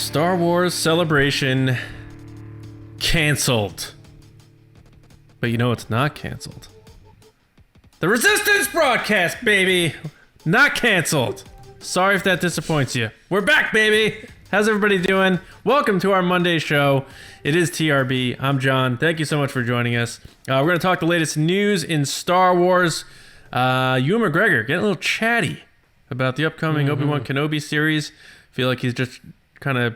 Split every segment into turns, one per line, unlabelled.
Star Wars Celebration canceled. But you know it's not canceled. The Resistance broadcast, baby! Not canceled. Sorry if that disappoints you. We're back, baby! How's everybody doing? Welcome to our Monday show. It is TRB. I'm John. Thank you so much for joining us. We're going to talk the latest news in Star Wars. Ewan McGregor getting a little chatty about the upcoming Obi-Wan Kenobi series. Feel like he's just kind of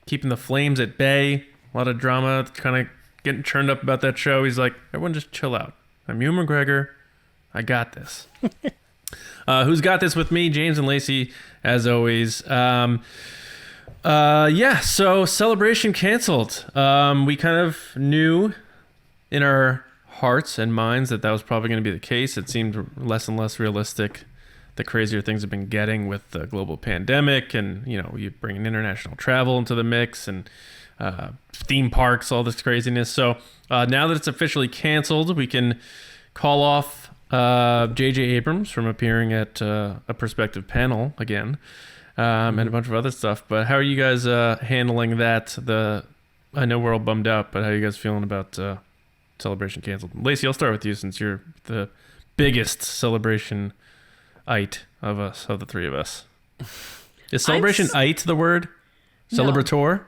keeping the flames at bay. A lot of drama, kind of getting churned up about that show. He's like, everyone just chill out. I'm Ewan McGregor. I got this. Who's got this with me? James and Lacey, as always. So Celebration canceled. We kind of knew in our hearts and minds that was probably going to be the case. It seemed less and less realistic the crazier things have been getting with the global pandemic, and you bring international travel into the mix and theme parks, all this craziness. So now that it's officially canceled, we can call off J.J. Abrams from appearing at a Perspective panel again, and a bunch of other stuff. But how are you guys handling that? I know we're all bummed out, but how are you guys feeling about Celebration canceled? Lacey, I'll start with you since you're the biggest Celebration-ite of the three of us. Is Celebration-ite the word? Celebrator?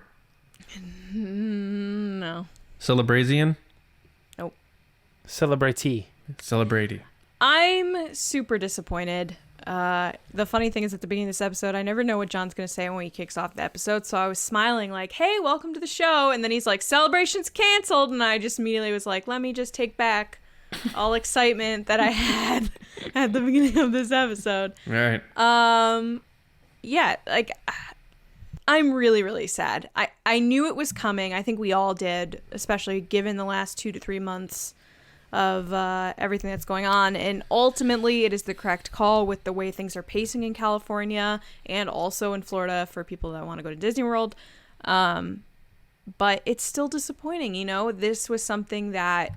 No.
Celebrazian?
Nope.
Celebratee.
Celebrati.
I'm super disappointed. The funny thing is, at the beginning of this episode, I never know what John's going to say when he kicks off the episode, so I was smiling like, hey, welcome to the show, and then he's like, Celebration's canceled, and I just immediately was like, let me just take back all excitement that I had at the beginning of this episode.
Right.
Yeah, like, I'm really, really sad. I knew it was coming. I think we all did, especially given the last 2 to 3 months of everything that's going on. And ultimately, it is the correct call with the way things are pacing in California and also in Florida for people that want to go to Disney World. But it's still disappointing, This was something that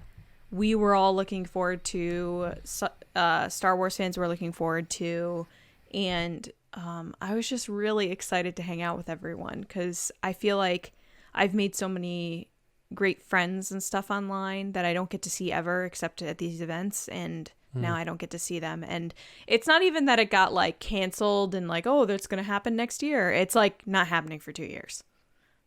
we were all looking forward to. Star Wars fans were looking forward to. And I was just really excited to hang out with everyone because I feel like I've made so many great friends and stuff online that I don't get to see ever except at these events, and now I don't get to see them. And it's not even that it got like canceled and like, oh, that's going to happen next year. It's like not happening for 2 years.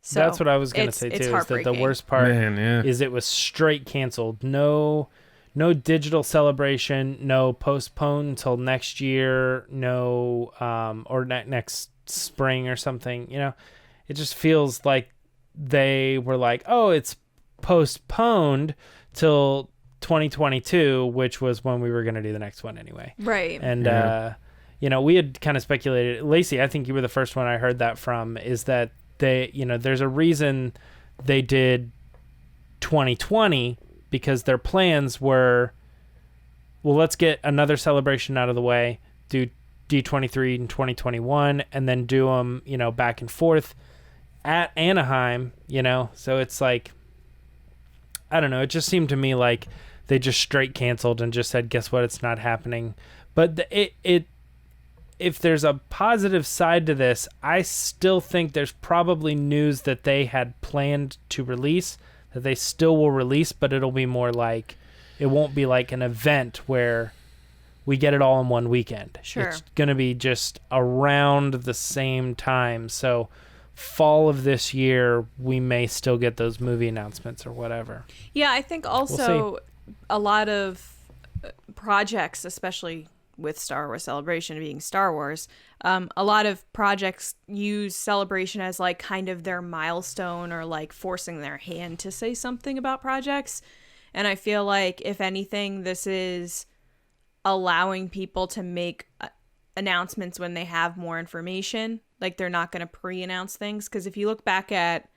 So
that's what I was going to say too, is that the worst part is it was straight canceled. No digital celebration, no postpone until next year, no or next spring or something. It just feels like they were like, oh, it's postponed till 2022, which was when we were going to do the next one anyway.
Right.
And, we had kind of speculated. Lacey, I think you were the first one I heard that from, is that they, there's a reason they did 2020 because their plans were, well, let's get another celebration out of the way, do D23 in 2021, and then do them, back and forth at Anaheim, so it's like, I don't know, it just seemed to me like they just straight canceled and just said, guess what, it's not happening. But if there's a positive side to this, I still think there's probably news that they had planned to release that they still will release, but it'll be more like, it won't be like an event where we get it all in one weekend.
Sure.
It's going to be just around the same time. So fall of this year, we may still get those movie announcements or whatever.
Yeah, I think also a lot of projects, especially with Star Wars Celebration being Star Wars, a lot of projects use Celebration as like kind of their milestone or like forcing their hand to say something about projects. And I feel like, if anything, this is allowing people to make announcements when they have more information. Like, they're not going to pre-announce things. Because if you look back at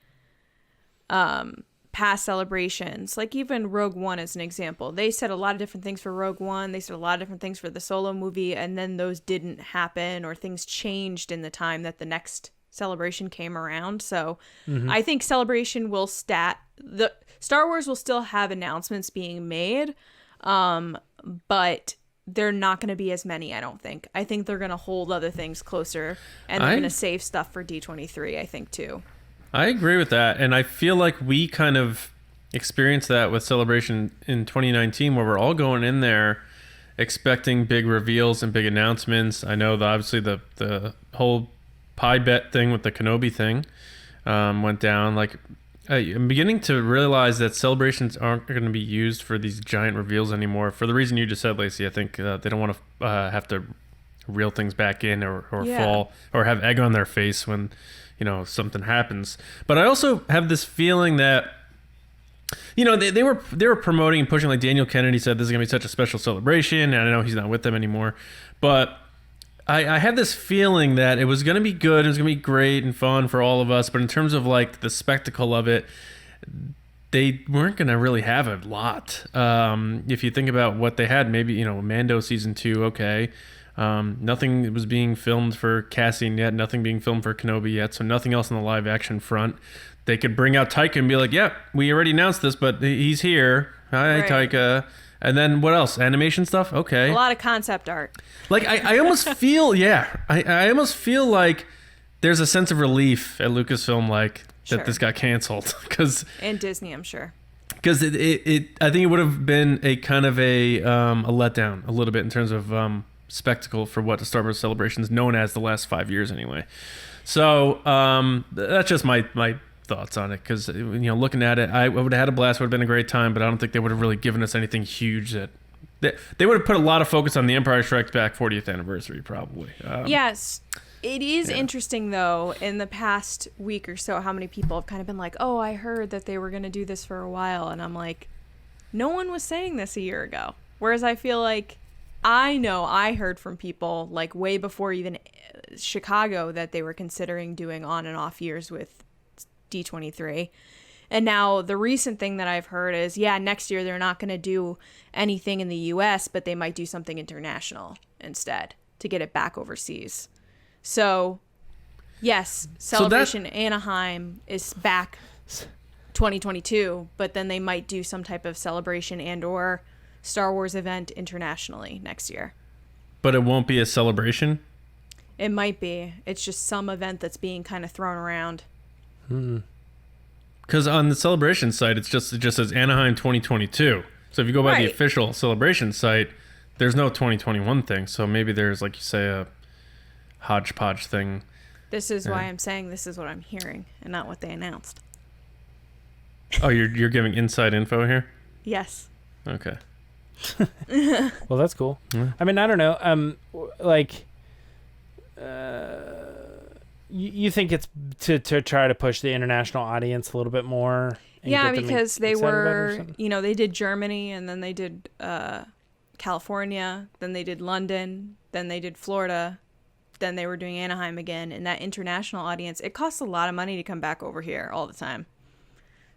past celebrations, like even Rogue One as an example, they said a lot of different things for Rogue One. They said a lot of different things for the Solo movie. And then those didn't happen, or things changed in the time that the next celebration came around. So I think Celebration will the Star Wars will still have announcements being made. But they're not going to be as many, I don't think. I think they're going to hold other things closer, and they're going to save stuff for D23, I think, too.
I agree with that, and I feel like we kind of experienced that with Celebration in 2019, where we're all going in there expecting big reveals and big announcements. I know that obviously the whole pie bet thing with the Kenobi thing went down. Like, I'm beginning to realize that celebrations aren't going to be used for these giant reveals anymore. For the reason you just said, Lacey, I think they don't want to have to reel things back in or fall or have egg on their face when something happens. But I also have this feeling that they were promoting and pushing, like Daniel Kennedy said, this is gonna be such a special celebration, and I know he's not with them anymore, but I had this feeling that it was gonna be good, it was gonna be great and fun for all of us, but in terms of like the spectacle of it, they weren't gonna really have a lot. If you think about what they had, maybe Mando season 2, okay. Nothing was being filmed for Cassian yet, nothing being filmed for Kenobi yet, so nothing else on the live action front. They could bring out Taika and be like, yeah, we already announced this, but he's here. Hi, right. Taika. And then what else? Animation stuff? Okay.
A lot of concept art.
Like, I almost feel, I almost feel like there's a sense of relief at Lucasfilm, like, that this got canceled.
And Disney, I'm sure.
Because I think it would have been a kind of a letdown a little bit in terms of spectacle for what the Star Wars Celebration is known as the last 5 years anyway. So that's just my thoughts on it, because looking at it, I would have had a blast, would have been a great time, but I don't think they would have really given us anything huge. That they would have put a lot of focus on the Empire Strikes Back 40th anniversary, probably.
Yes. It is interesting, though, in the past week or so, how many people have kind of been like, oh, I heard that they were going to do this for a while, and I'm like, no one was saying this a year ago. Whereas I feel like I heard from people like way before even Chicago that they were considering doing on and off years with D23. And now the recent thing that I've heard is, next year they're not going to do anything in the US, but they might do something international instead to get it back overseas. So, yes, Celebration Anaheim is back 2022, but then they might do some type of celebration and or Star Wars event internationally next year.
But it won't be a celebration?
It might be. It's just some event that's being kind of thrown around.
Because on the Celebration site, it just says Anaheim 2022. So if you go by the official Celebration site, there's no 2021 thing. So maybe there's, like you say, a hodgepodge thing.
This is why I'm saying this is what I'm hearing and not what they announced.
Oh, you're giving inside info here?
Yes.
Okay.
Well, that's cool. Yeah. I mean, I don't know. You think it's to try to push the international audience a little bit more?
Yeah, because they were, they did Germany, and then they did California, then they did London, then they did Florida, then they were doing Anaheim again. And that international audience, it costs a lot of money to come back over here all the time.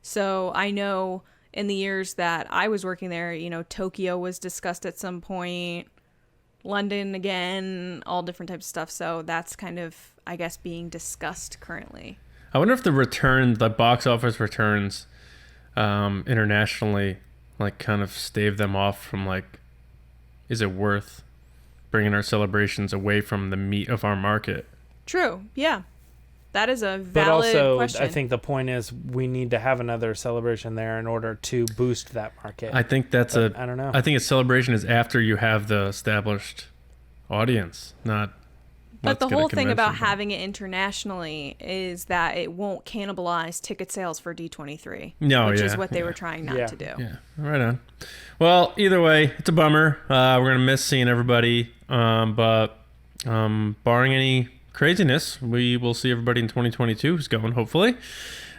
So I know in the years that I was working there, Tokyo was discussed at some point, London again, all different types of stuff. So that's kind of, I guess, being discussed currently. I
wonder if the box office returns internationally, like, kind of stave them off from, like, is it worth bringing our celebrations away from the meat of our market? True.
Yeah. That is a valid
but also,
question.
I think the point is we need to have another celebration there in order to boost that market.
I think I don't know. I think a celebration is after you have the established audience, not.
But the whole thing about having it internationally is that it won't cannibalize ticket sales for D23. Which is what they were trying not to do.
Yeah, right on. Well, either way, it's a bummer. We're going to miss seeing everybody. But barring any craziness, we will see everybody in 2022 who's going, hopefully.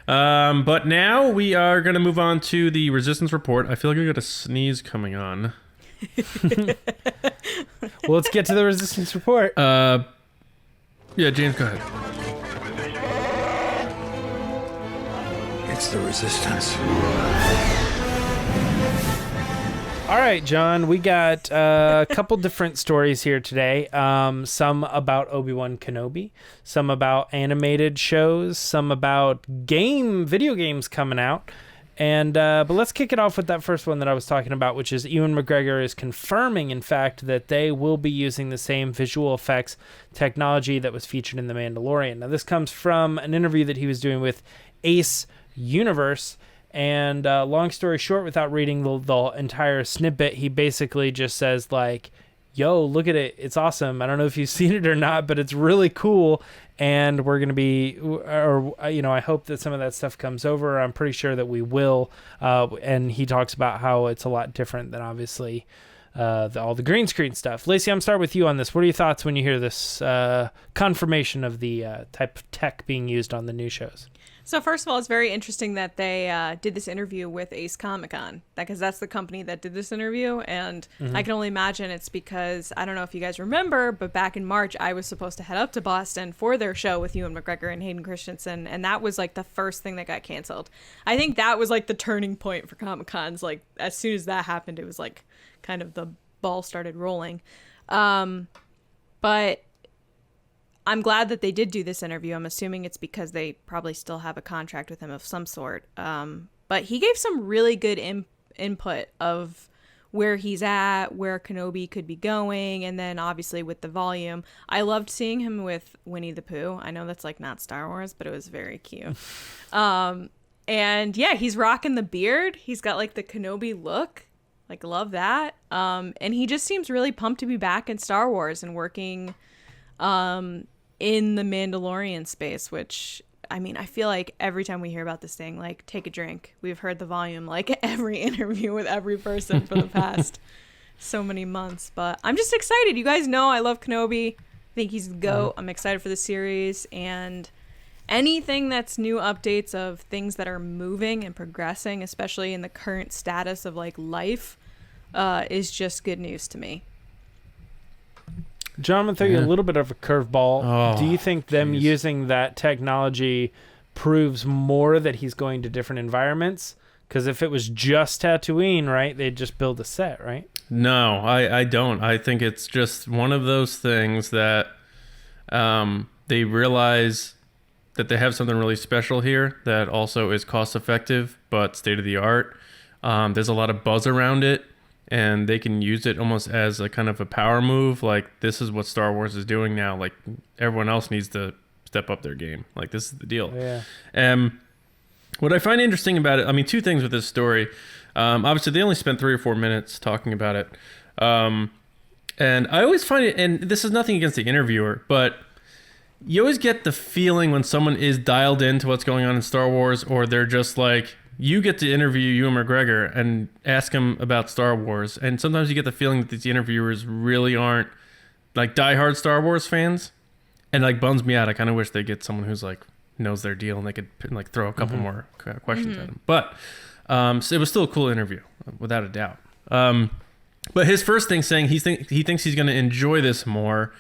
But now we are going to move on to the Resistance Report. I feel like I got a sneeze coming on.
Well, let's get to the Resistance Report.
Yeah, James, go ahead.
It's the Resistance.
All right, John, we got a couple different stories here today. Some about Obi-Wan Kenobi, some about animated shows, some about video games coming out, But let's kick it off with that first one that I was talking about, which is Ewan McGregor is confirming, in fact, that they will be using the same visual effects technology that was featured in The Mandalorian. Now, this comes from an interview that he was doing with Ace Universe. And long story short, without reading the entire snippet, he basically just says, like, yo, look at it. It's awesome. I don't know if you've seen it or not, but it's really cool. And we're going to be, I hope that some of that stuff comes over. I'm pretty sure that we will. And he talks about how it's a lot different than obviously all the green screen stuff. Lacey, I'm starting with you on this. What are your thoughts when you hear this confirmation of the type of tech being used on the new shows?
So first of all, it's very interesting that they did this interview with Ace Comic-Con, because that's the company that did this interview. And I can only imagine it's because, I don't know if you guys remember, but back in March, I was supposed to head up to Boston for their show with Ewan McGregor and Hayden Christensen. And that was like the first thing that got canceled. I think that was like the turning point for Comic-Cons. Like as soon as that happened, it was like kind of the ball started rolling. But I'm glad that they did do this interview. I'm assuming it's because they probably still have a contract with him of some sort. But he gave some really good input of where he's at, where Kenobi could be going, and then obviously with the volume. I loved seeing him with Winnie the Pooh. I know that's like not Star Wars, but it was very cute. And yeah, he's rocking the beard. He's got like the Kenobi look. Like, love that. And he just seems really pumped to be back in Star Wars and working in the Mandalorian space, which, I mean, I feel like every time we hear about this thing, like, take a drink. We've heard the volume, like, every interview with every person for the past so many months. But I'm just excited. You guys know I love Kenobi. I think he's the GOAT. I'm excited for the series. And anything that's new updates of things that are moving and progressing, especially in the current status of, like, life, is just good news to me.
John, I'm going to throw you a little bit of a curveball. Do you think them using that technology proves more that he's going to different environments? Because if it was just Tatooine, right, they'd just build a set, right?
No, I don't. I think it's just one of those things that they realize that they have something really special here that also is cost effective but state of the art. There's a lot of buzz around it, and they can use it almost as a kind of a power move. Like, this is what Star Wars is doing now. Like, everyone else needs to step up their game. Like, this is the deal.
Yeah.
What I find interesting about it, I mean, two things with this story. Obviously, they only spent 3 or 4 minutes talking about it. And I always find it, and this is nothing against the interviewer, but you always get the feeling when someone is dialed into what's going on in Star Wars, or they're just like, you get to interview Ewan McGregor and ask him about Star Wars. And sometimes you get the feeling that these interviewers really aren't like diehard Star Wars fans, and like bums me out. I kind of wish they get someone who's like knows their deal and they could like throw a couple more questions at him. But so it was still a cool interview without a doubt. But his first thing saying he thinks he's going to enjoy this more.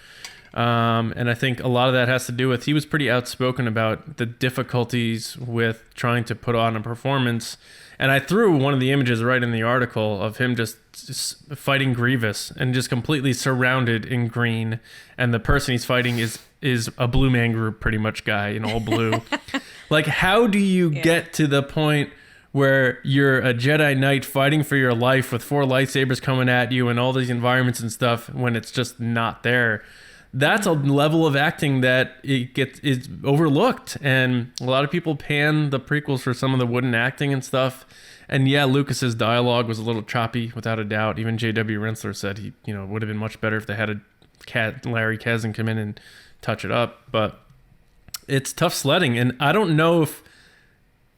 And I think a lot of that has to do with he was pretty outspoken about the difficulties with trying to put on a performance. And I threw one of the images right in the article of him just fighting Grievous and just completely surrounded in green. And the person he's fighting is a Blue Man Group pretty much guy in all blue. Like, how do you get to the point where you're a Jedi Knight fighting for your life with 4 lightsabers coming at you and all these environments and stuff when it's just not there? That's a level of acting that is overlooked, and a lot of people pan the prequels for some of the wooden acting and stuff. And yeah, Lucas's dialogue was a little choppy, without a doubt. Even J.W. Rensler said he, would have been much better if they had Larry Kazan come in and touch it up. But it's tough sledding, and I don't know if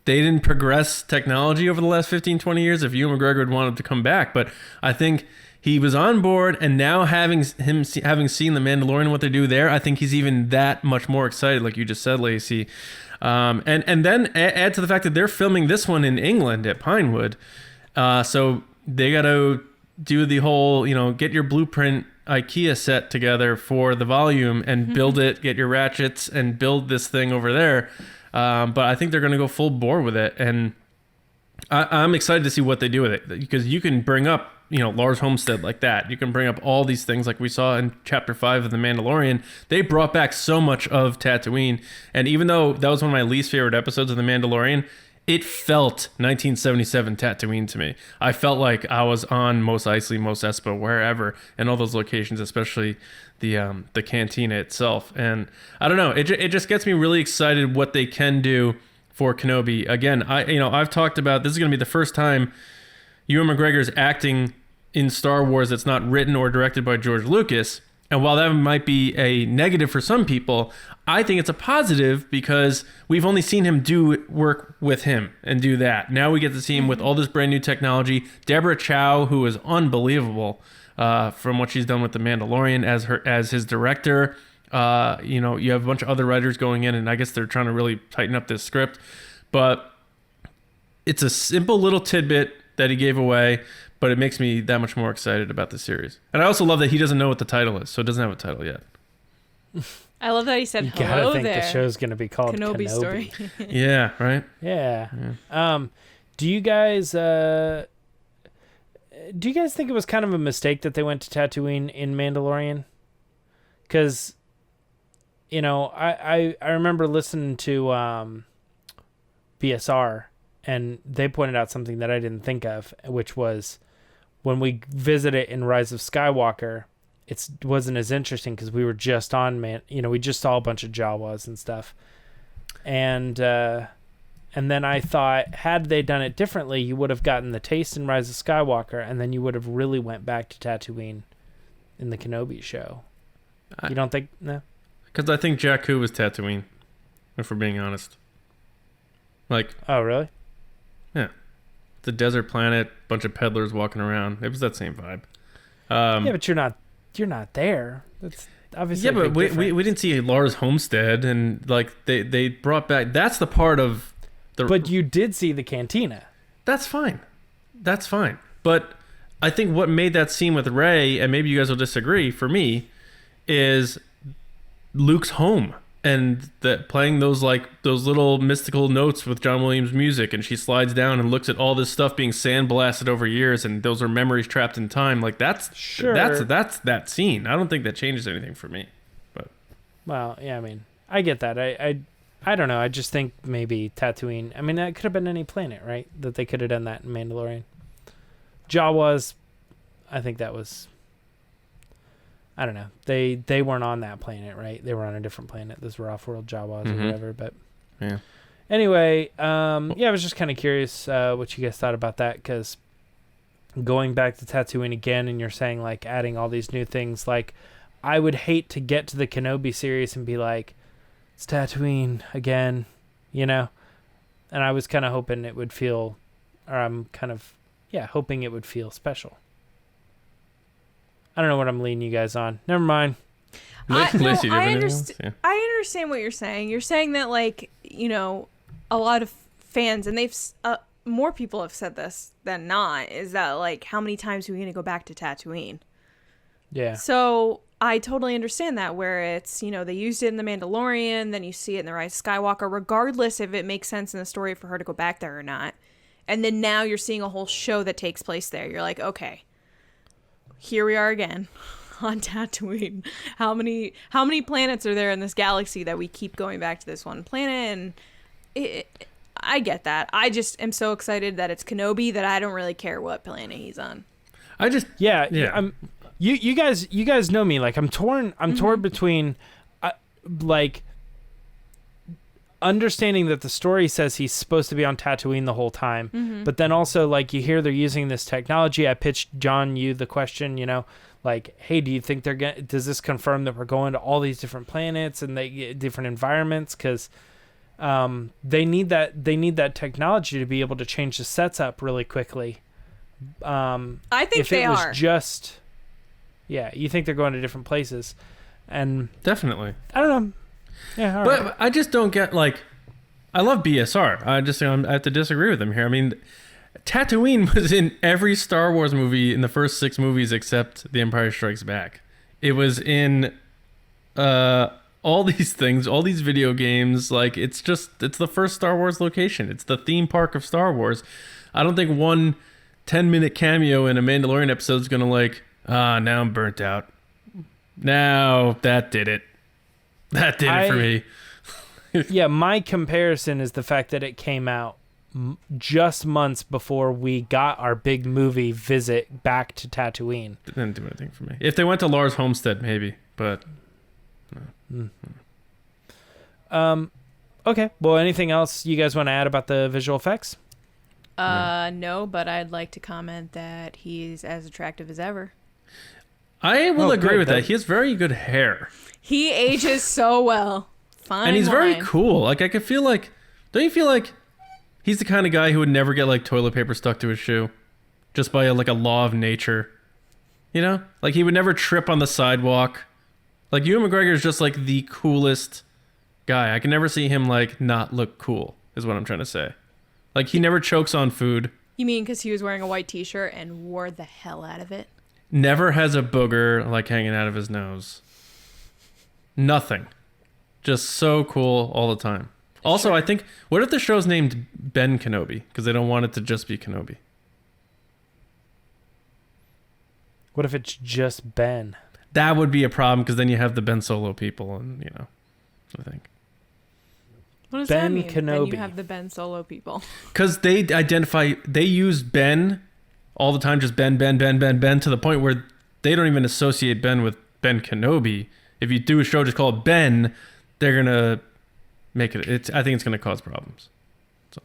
they didn't progress technology over the last 15, 20 years, if Ewan McGregor had wanted to come back. But I think he was on board, and now having seen The Mandalorian and what they do there, I think he's even that much more excited, like you just said, Lacey. And then add to the fact that they're filming this one in England at Pinewood. So they got to do the whole, get your blueprint IKEA set together for the volume and build it, get your ratchets and build this thing over there. But I think they're going to go full bore with it. And I'm excited to see what they do with it, because you can bring up, Lars Homestead like that. You can bring up all these things like we saw in Chapter 5 of The Mandalorian. They brought back so much of Tatooine. And even though that was one of my least favorite episodes of The Mandalorian, it felt 1977 Tatooine to me. I felt like I was on Mos Eisley, Mos Espa, wherever, and all those locations, especially the cantina itself. And I don't know, it just gets me really excited what they can do for Kenobi. Again, I've talked about this is going to be the first time Ewan McGregor's acting in Star Wars that's not written or directed by George Lucas. And while that might be a negative for some people, I think it's a positive because we've only seen him do work with him and do that. Now we get to see him with all this brand new technology. Deborah Chow, who is unbelievable from what she's done with The Mandalorian as his director. You have a bunch of other writers going in, and I guess they're trying to really tighten up this script. But it's a simple little tidbit that he gave away, but it makes me that much more excited about the series. And I also love that he doesn't know what the title is, so it doesn't have a title yet.
I love that he said,
You
hello
gotta think
there.
the show's gonna be called
Kenobi story.
Yeah, right?
Yeah. Do you guys think it was kind of a mistake that they went to Tatooine in Mandalorian? Because, I remember listening to BSR, and they pointed out something that I didn't think of, which was when we visit it in Rise of Skywalker, it wasn't as interesting because we were just on we just saw a bunch of Jawas and stuff, and then I thought, had they done it differently, you would have gotten the taste in Rise of Skywalker, and then you would have really went back to Tatooine in the Kenobi show. You don't think? No?
Because I think Jakku was Tatooine, if we're being honest. Like,
oh, really?
Yeah. It's a desert planet, bunch of peddlers walking around. It was that same vibe.
Yeah, but you're not there. That's obviously
yeah, but we didn't see Lars Homestead, and like they brought back. That's the part of the.
But you did see the cantina.
That's fine. But I think what made that scene with Rey, and maybe you guys will disagree, for me, is Luke's home. And that playing those little mystical notes with John Williams music, and she slides down and looks at all this stuff being sandblasted over years, and those are memories trapped in time. Like that's that scene. I don't think that changes anything for me. But
well, yeah, I mean, I get that. I don't know. I just think maybe Tatooine. I mean, that could have been any planet, right? That they could have done that in Mandalorian. Jawas, I think that was. I don't know. They weren't on that planet, right? They were on a different planet. Those were off-world Jawas or whatever. But
yeah.
Anyway, I was just kind of curious what you guys thought about that, because going back to Tatooine again, and you're saying like adding all these new things, like I would hate to get to the Kenobi series and be like, it's Tatooine again, And I was kind of hoping it would feel, or I'm kind of hoping it would feel special. I don't know what I'm leading you guys on. Never mind.
I understand what you're saying. You're saying that, like, a lot of fans, and they've more people have said this than not, is that, like, how many times are we going to go back to Tatooine?
Yeah.
So I totally understand that, where it's, they used it in The Mandalorian, then you see it in The Rise of Skywalker, regardless if it makes sense in the story for her to go back there or not. And then now you're seeing a whole show that takes place there. You're like, okay, here we are again on Tatooine. How many planets are there in this galaxy that we keep going back to this one planet? And I get that. I just am so excited that it's Kenobi that I don't really care what planet he's on.
You guys know me. Like, I'm torn between like understanding that the story says he's supposed to be on Tatooine the whole time, but then also, like, you hear they're using this technology. I pitched John you the question, like, hey, do you think does this confirm that we're going to all these different planets and different environments? Because they need that technology to be able to change the sets up really quickly.
I think they are.
You think they're going to different places, and
definitely.
I don't know. Yeah,
but I just don't get, like, I love BSR. I have to disagree with him here. I mean, Tatooine was in every Star Wars movie in the first 6 movies except The Empire Strikes Back. It was in all these things, all these video games. Like, it's the first Star Wars location. It's the theme park of Star Wars. I don't think one 10-minute cameo in a Mandalorian episode is going to, now I'm burnt out. Now that did it. That did it for me.
Yeah, my comparison is the fact that it came out just months before we got our big movie visit back to Tatooine.
Didn't do anything for me. If they went to Lars Homestead, maybe, but no.
Okay. Well, anything else you guys want to add about the visual effects?
No, but I'd like to comment that he's as attractive as ever.
I will agree
good.
with that. He has very good hair.
He ages so well. Fine.
And he's very cool. Like, I could feel like... Don't you feel like he's the kind of guy who would never get, like, toilet paper stuck to his shoe? Just by, like, a law of nature. You know? Like, he would never trip on the sidewalk. Like, Ewan McGregor is just, like, the coolest guy. I can never see him, like, not look cool, is what I'm trying to say. Like, he never chokes on food.
You mean because he was wearing a white t-shirt and wore the hell out of it?
Never has a booger, like, hanging out of his nose. Nothing. Just so cool all the time. Also, I think, what if the show's named Ben Kenobi? Because they don't want it to just be Kenobi.
What if it's just Ben?
That would be a problem, because then you have the Ben Solo people, and, you know, I think.
What does
Ben
that mean? Then
Kenobi.
you have the Ben Solo people.
Because they use Ben all the time, just Ben, to the point where they don't even associate Ben with Ben Kenobi. If you do a show just called Ben, they're going to make it, I think it's going to cause problems. So,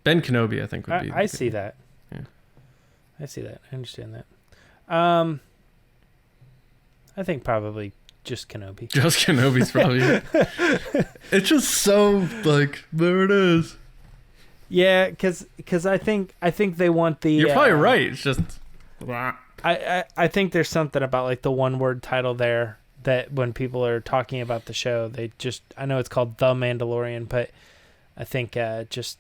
Ben Kenobi, I think, would be...
I see that.
Yeah.
I see that. I understand that. I think probably just Kenobi.
Just Kenobi's probably it. It's just so, like, there it is.
Yeah, because I think they want the...
You're probably right. It's just...
I think there's something about, like, the one-word title there that when people are talking about the show, they just... I know it's called The Mandalorian, but I think just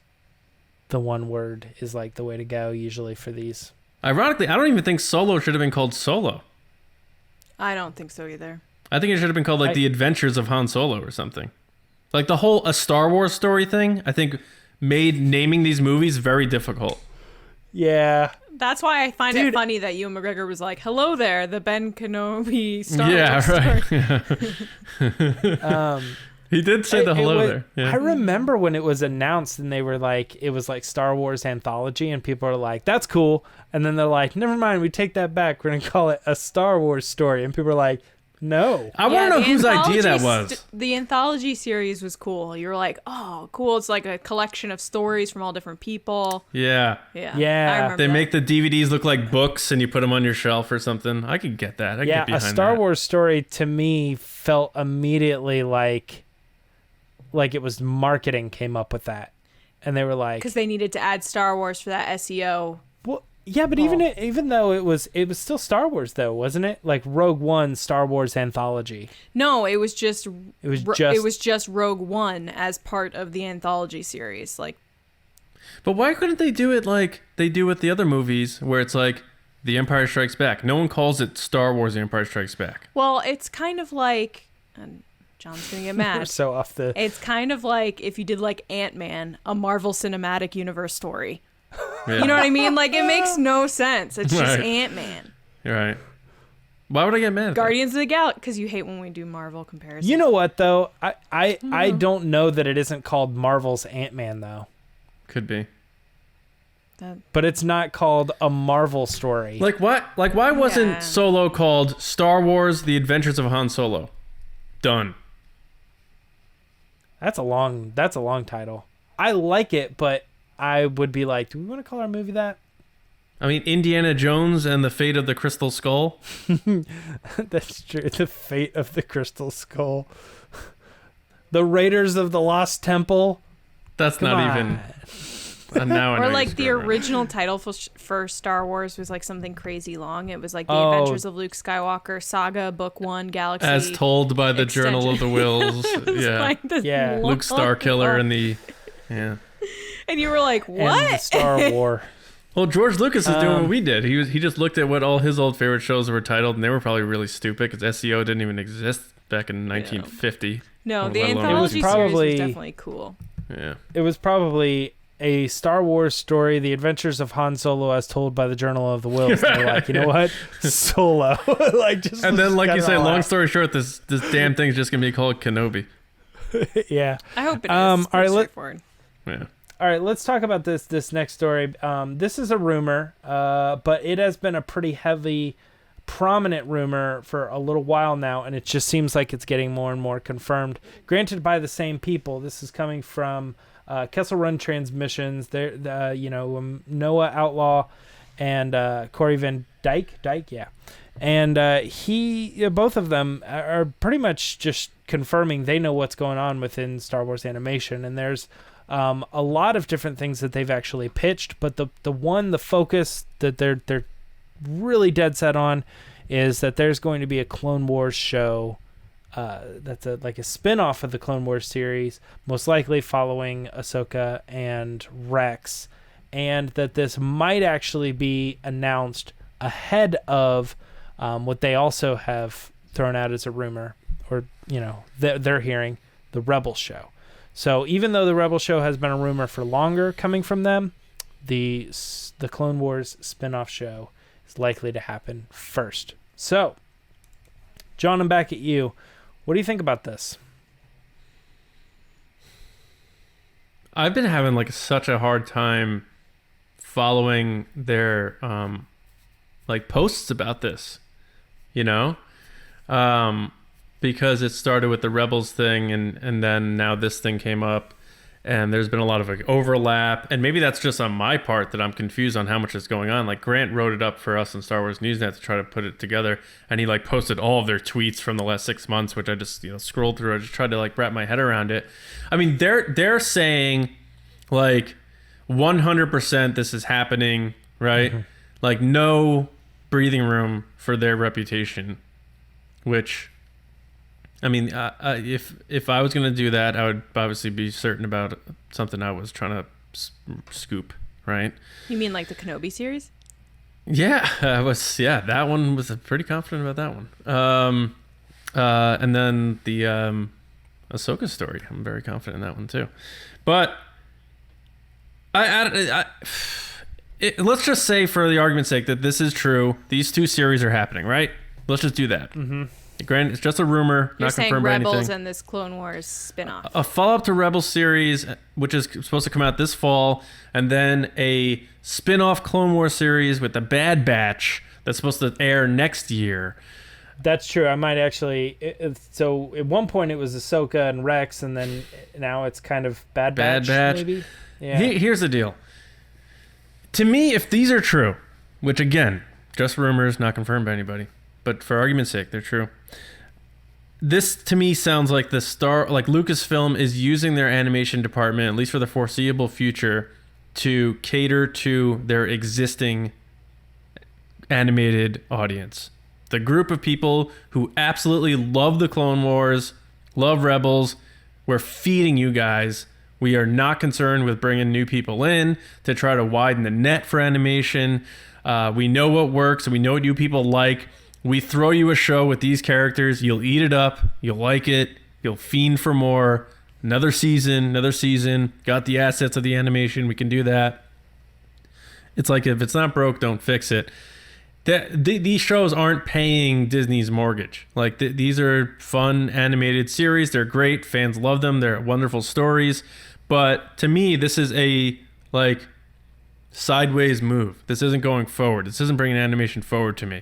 the one word is, like, the way to go usually for these.
Ironically, I don't even think Solo should have been called Solo.
I don't think so either.
I think it should have been called, like, The Adventures of Han Solo or something. Like, the whole A Star Wars story thing, I think, made naming these movies very difficult.
Yeah.
That's why I find it funny that Ewan McGregor was like, "Hello there, the Ben Kenobi Star Wars story."
Right. He did say the hello there. Yeah.
I remember when it was announced and they were like, it was like Star Wars Anthology, and people are like, "That's cool," and then they're like, "Never mind, we take that back. We're gonna call it A Star Wars Story," and people are like, "No."
I want to know whose idea that was.
The anthology series was cool. You were like, "Oh, cool! It's like a collection of stories from all different people."
Yeah.
Yeah.
Yeah.
I remember
They
that.
make the DVDs look like books, and you put them on your shelf or something. I could get that. I could get behind
A Star
that.
Wars Story to me felt immediately like it was marketing came up with that, and they were like,
because they needed to add Star Wars for that SEO.
well, yeah, but even though it was still Star Wars though, wasn't it? Like Rogue One Star Wars Anthology.
No, it was just Rogue One as part of the anthology series. Like,
But why couldn't they do it like they do with the other movies, where it's like The Empire Strikes Back? No one calls it Star Wars The Empire Strikes Back.
well, it's kind of like, and John's gonna get
We're
mad.
so off the.
It's kind of like if you did like Ant-Man, a Marvel Cinematic Universe story.
Yeah.
You know what I mean? Like, it makes no sense. It's just
Right.
Ant-Man.
You're right. Why would I get mad at
Guardians of the Galaxy, because you hate when we do Marvel comparisons.
You know what though? I don't know that it isn't called Marvel's Ant-Man though.
that? Could be.
But it's not called a Marvel story.
Like what? Like why wasn't
Yeah.
Solo called Star Wars: The Adventures of Han Solo? Done.
That's a long title. I like it, but I would be like, do we want to call our movie that?
I mean, Indiana Jones and the Fate of the Crystal Skull.
That's true. The Fate of the Crystal Skull. The Raiders of the Lost Temple.
That's
Come
not
on.
even. Now I know
Or
you're
like the
screwing around.
original title for Star Wars was like something crazy long. It was like The
Oh.
Adventures of Luke Skywalker Saga Book 1 Galaxy.
As told by the
Extension.
Journal of the Wills.
It was
Yeah.
like this
Yeah.
long-
Luke Starkiller and the. Yeah.
And you were like,
And
what?
the Star War.
Well, George Lucas is doing what we did. He just looked at what all his old favorite shows were titled, and they were probably really stupid because SEO didn't even exist back in 1950.
No,
Let
the
alone
anthology
It was
series
probably-
was definitely cool.
Yeah.
It was probably a Star Wars story, The Adventures of Han Solo as told by the Journal of the Wills. They're like, you know what? Solo. Like just
And then, like
cut
you
it
say,
all
long
out.
story short, this damn thing's just gonna be called Kenobi.
Yeah.
I hope it is.
All right,
Pretty
let-
straightforward.
Yeah.
All right, let's talk about this next story. This is a rumor, but it has been a pretty heavy, prominent rumor for a little while now, and it just seems like it's getting more and more confirmed. Granted, by the same people. This is coming from Kessel Run Transmissions. They're Noah Outlaw and Corey Van Dyke, yeah. And both of them are pretty much just confirming they know what's going on within Star Wars animation, and there's a lot of different things that they've actually pitched, but the focus that they're really dead set on is that there's going to be a Clone Wars show that's like a spin-off of the Clone Wars series, most likely following Ahsoka and Rex, and that this might actually be announced ahead of what they also have thrown out as a rumor, or they're hearing, the Rebel show. So even though the Rebel show has been a rumor for longer coming from them, the Clone Wars spin-off show is likely to happen first. So, John, I'm back at you. What do you think about this?
I've been having such a hard time following their posts about this, because it started with the Rebels thing, and then now this thing came up, and there's been a lot of overlap, and maybe that's just on my part that I'm confused on how much is going on. Grant wrote it up for us in Star Wars Newsnet to try to put it together, and he posted all of their tweets from the last 6 months, which I just scrolled through. I just tried to wrap my head around it. I mean, they're saying 100% this is happening, right? Mm-hmm. No breathing room for their reputation, which, I mean, if I was going to do that, I would obviously be certain about something I was trying to scoop, right?
You mean the Kenobi series?
Yeah, I was. Yeah, that one was pretty confident about that one. And then the Ahsoka story, I'm very confident in that one too. But let's just say, for the argument's sake, that this is true. These two series are happening, right? Let's just do that. Mm-hmm. Granted, it's just a rumor,
You're
not confirmed by anything.
Rebels and this Clone Wars spinoff.
A follow-up to Rebels series, which is supposed to come out this fall, and then a spin-off Clone Wars series with the Bad Batch that's supposed to air next year.
That's true. I might actually... So at one point it was Ahsoka and Rex, and then now it's kind of Bad Batch, maybe? Yeah.
Here's the deal. To me, if these are true, which again, just rumors, not confirmed by anybody, but for argument's sake, they're true. This to me sounds like Lucasfilm is using their animation department, at least for the foreseeable future, to cater to their existing animated audience. The group of people who absolutely love the Clone Wars, love Rebels, we're feeding you guys. We are not concerned with bringing new people in to try to widen the net for animation. We know what works, and we know what you people like. We throw you a show with these characters. You'll eat it up. You'll like it. You'll fiend for more. Another season. Got the assets of the animation. We can do that. It's like, if it's not broke, don't fix it. These shows aren't paying Disney's mortgage. These are fun animated series. They're great. Fans love them. They're wonderful stories. But to me, this is a sideways move. This isn't going forward. This isn't bringing animation forward to me.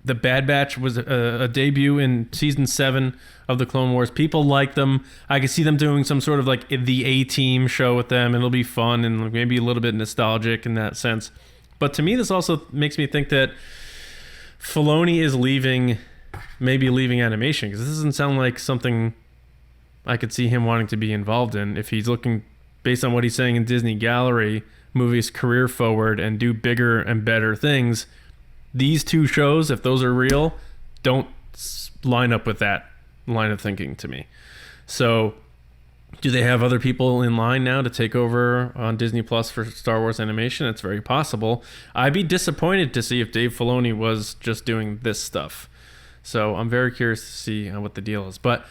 The Bad Batch was a debut in season 7 of the Clone Wars. People like them. I could see them doing some sort of the A-Team show with them, and it'll be fun and maybe a little bit nostalgic in that sense. But to me, this also makes me think that Filoni is leaving animation, because this doesn't sound like something I could see him wanting to be involved in. If he's looking, based on what he's saying in Disney Gallery, move his career forward and do bigger and better things, these two shows, if those are real, don't line up with that line of thinking to me. So do they have other people in line now to take over on Disney Plus for Star Wars animation? It's very possible. I'd be disappointed to see if Dave Filoni was just doing this stuff. So I'm very curious to see what the deal is. But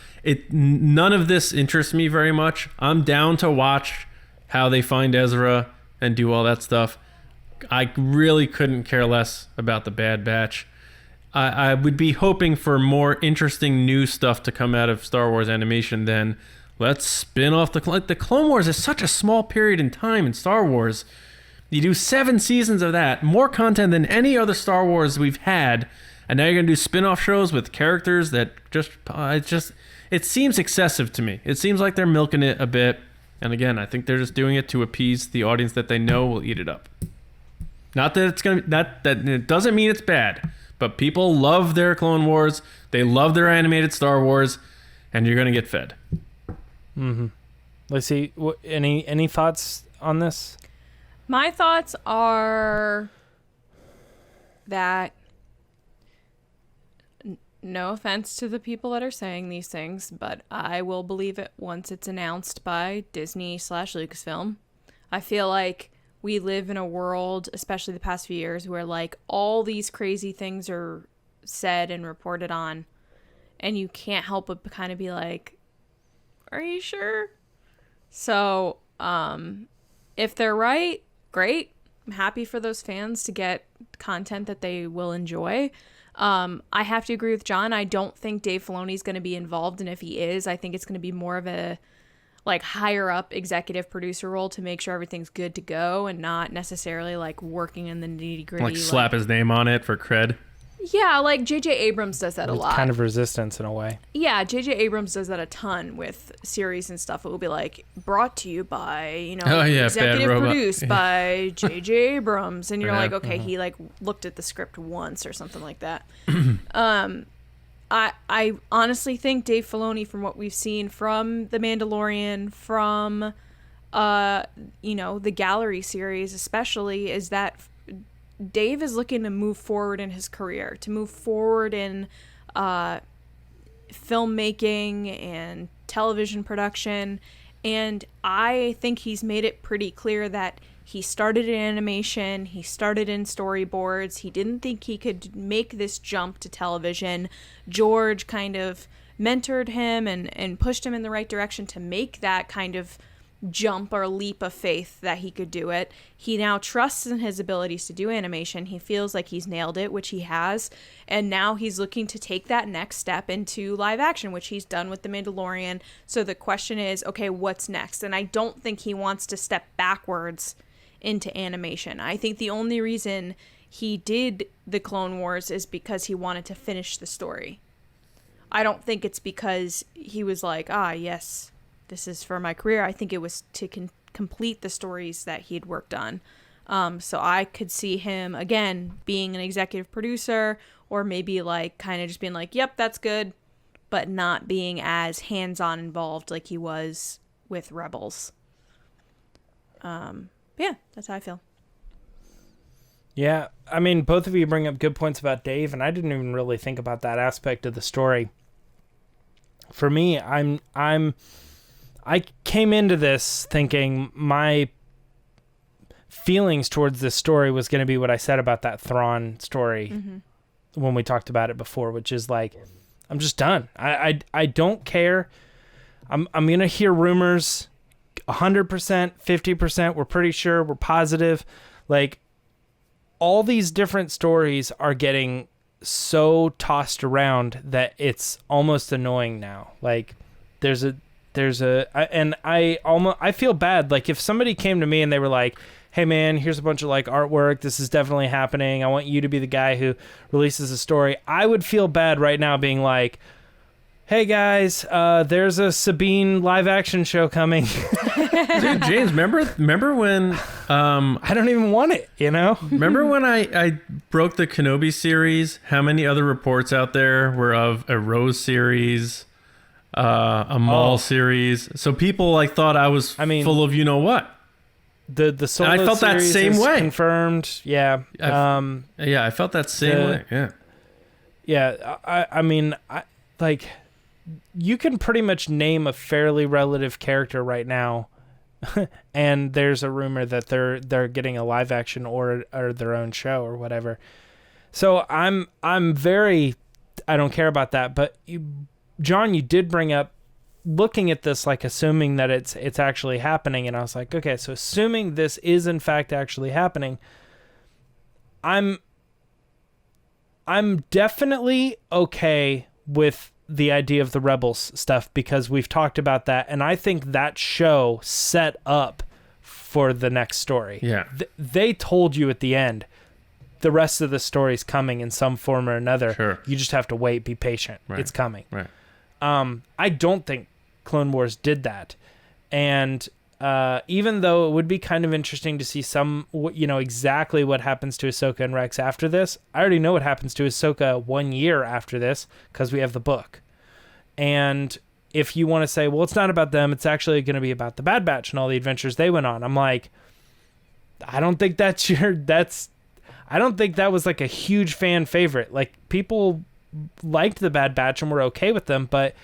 none of this interests me very much. I'm down to watch how they find Ezra and do all that stuff. I really couldn't care less about the Bad Batch. I would be hoping for more interesting new stuff to come out of Star Wars animation than let's spin off the Clone Wars is such a small period in time in Star Wars. You do 7 seasons of that, more content than any other Star Wars we've had, and now you're gonna do spin-off shows with characters that it seems excessive to me. It seems like they're milking it a bit, and again, I think they're just doing it to appease the audience that they know will eat it up. Not that it's gonna that it doesn't mean it's bad, but people love their Clone Wars, they love their animated Star Wars, and you're gonna get fed.
Mm-hmm. Let's see. Any thoughts on this?
My thoughts are that, no offense to the people that are saying these things, but I will believe it once it's announced by Disney/Lucasfilm. I feel like we live in a world, especially the past few years, where like all these crazy things are said and reported on, and you can't help but kind of be like, are you sure? So, if they're right, great. I'm happy for those fans to get content that they will enjoy. I have to agree with John. I don't think Dave Filoni's going to be involved, and if he is, I think it's going to be more of a like higher up executive producer role to make sure everything's good to go, and not necessarily like working in the nitty gritty.
Like slap his name on it for cred.
Yeah, like J.J. Abrams does that a lot.
Kind of resistance in a way.
Yeah, J.J. Abrams does that a ton with series and stuff. It will be like, brought to you by, executive produced by J.J. Abrams. And you're like, okay, he like looked at the script once or something like that. I honestly think Dave Filoni, from what we've seen from The Mandalorian, from, the Gallery series especially, is that Dave is looking to move forward in his career, to move forward in filmmaking and television production. And I think he's made it pretty clear that he started in animation, he started in storyboards, he didn't think he could make this jump to television. George kind of mentored him and pushed him in the right direction to make that kind of jump or leap of faith that he could do it. He now trusts in his abilities to do animation. He feels like he's nailed it, which he has, and now he's looking to take that next step into live action, which he's done with The Mandalorian. So the question is, okay, what's next? And I don't think he wants to step backwards into animation. I think the only reason he did the Clone Wars is because he wanted to finish the story. I don't think it's because he was like, yes, this is for my career. I think it was to complete the stories that he'd worked on. So I could see him, again, being an executive producer, or maybe like kind of just being like, yep, that's good, but not being as hands-on involved like he was with Rebels. Yeah, that's how I feel.
Yeah, I mean, both of you bring up good points about Dave, and I didn't even really think about that aspect of the story. For me, I came into this thinking my feelings towards this story was going to be what I said about that Thrawn story when we talked about it before, which is like, I'm just done. I don't care. I'm going to hear rumors 100%, 50%. We're pretty sure. We're positive. Like, all these different stories are getting so tossed around that it's almost annoying now. Like, I feel bad. Like, if somebody came to me and they were like, hey man, here's a bunch of like artwork, this is definitely happening, I want you to be the guy who releases a story, I would feel bad right now being like, hey guys, there's a Sabine live action show coming.
Dude, James, remember when
I don't even want it,
remember when I broke the Kenobi series? How many other reports out there were of a Rose series, a Maul series? So people like thought I was full of what.
The Solo
and I felt that
series
same
is
way.
Confirmed. Yeah.
I felt that same way. Yeah.
Yeah. I mean, like, you can pretty much name a fairly relative character right now, and there's a rumor that they're getting a live action or their own show or whatever. So I'm very, I don't care about that. But John, you did bring up looking at this, like assuming that it's actually happening, and I was like, okay, so assuming this is in fact actually happening, I'm definitely okay with the idea of the Rebels stuff because we've talked about that, and I think that show set up for the next story.
Yeah.
They told you at the end, the rest of the story's coming in some form or another.
Sure.
You just have to wait, be patient.
Right.
It's coming.
Right.
I don't think Clone Wars did that. And even though it would be kind of interesting to see exactly what happens to Ahsoka and Rex after this, I already know what happens to Ahsoka 1 year after this because we have the book. And if you want to say, well, it's not about them, it's actually going to be about the Bad Batch and all the adventures they went on. I'm like, I don't think I don't think that was like a huge fan favorite. Like, people liked the Bad Batch and were okay with them, but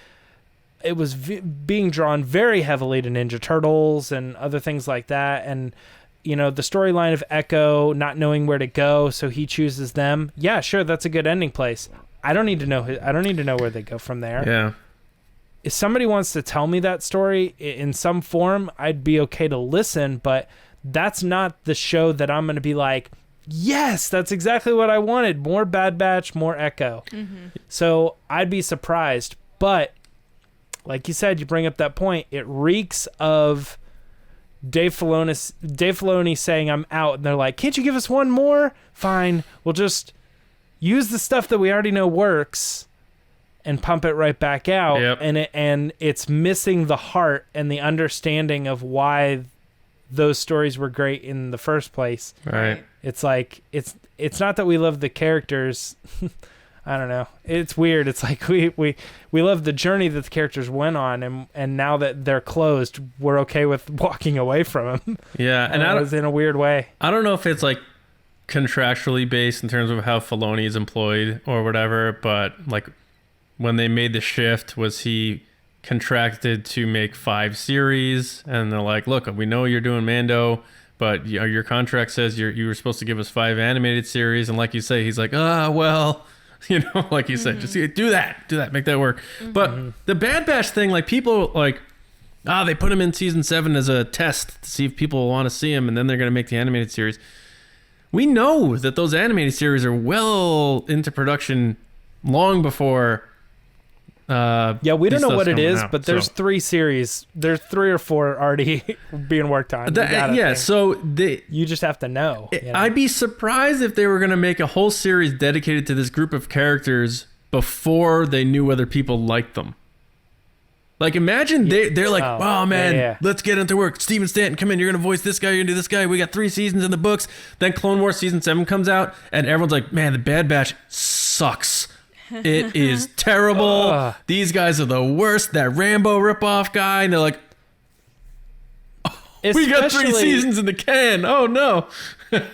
it was being drawn very heavily to Ninja Turtles and other things like that. And, the storyline of Echo not knowing where to go, so he chooses them. Yeah, sure, that's a good ending place. I don't need to know where they go from there.
Yeah.
If somebody wants to tell me that story in some form, I'd be okay to listen, but that's not the show that I'm going to be like, yes, that's exactly what I wanted. More Bad Batch, more Echo. Mm-hmm. So I'd be surprised. But like you said, you bring up that point. It reeks of Dave Filoni saying, I'm out. And they're like, can't you give us one more? Fine. We'll just use the stuff that we already know works and pump it right back out.
Yep.
And it's missing the heart and the understanding of why those stories were great in the first place.
Right.
It's like it's not that we love the characters. I don't know. It's weird. It's like we love the journey that the characters went on, and now that they're closed, we're okay with walking away from them.
Yeah, and
it was in a weird way.
I don't know if it's like contractually based in terms of how Filoni is employed or whatever, but like when they made the shift, was he contracted to make 5 series? And they're like, look, we know you're doing Mando, but your contract says you were supposed to give us 5 animated series. And like you say, he's like, well, like you said, just do that, make that work. Mm-hmm. But the Bad Batch thing, like, people like, they put him in season 7 as a test to see if people want to see him, and then they're going to make the animated series. We know that those animated series are well into production long before.
We don't know what it is, but there's 3 series. There's 3 or 4 already being worked on. You just have to know.
I'd be surprised if they were going to make a whole series dedicated to this group of characters before they knew whether people liked them. Like, imagine they're like, let's get into work. Steven Stanton, come in. You're going to voice this guy. You're going to do this guy. We got 3 seasons in the books. Then Clone Wars season 7 comes out, and everyone's like, man, the Bad Batch sucks. It is terrible. These guys are the worst. That Rambo ripoff guy. And they're like, we got 3 seasons in the can. Oh, no.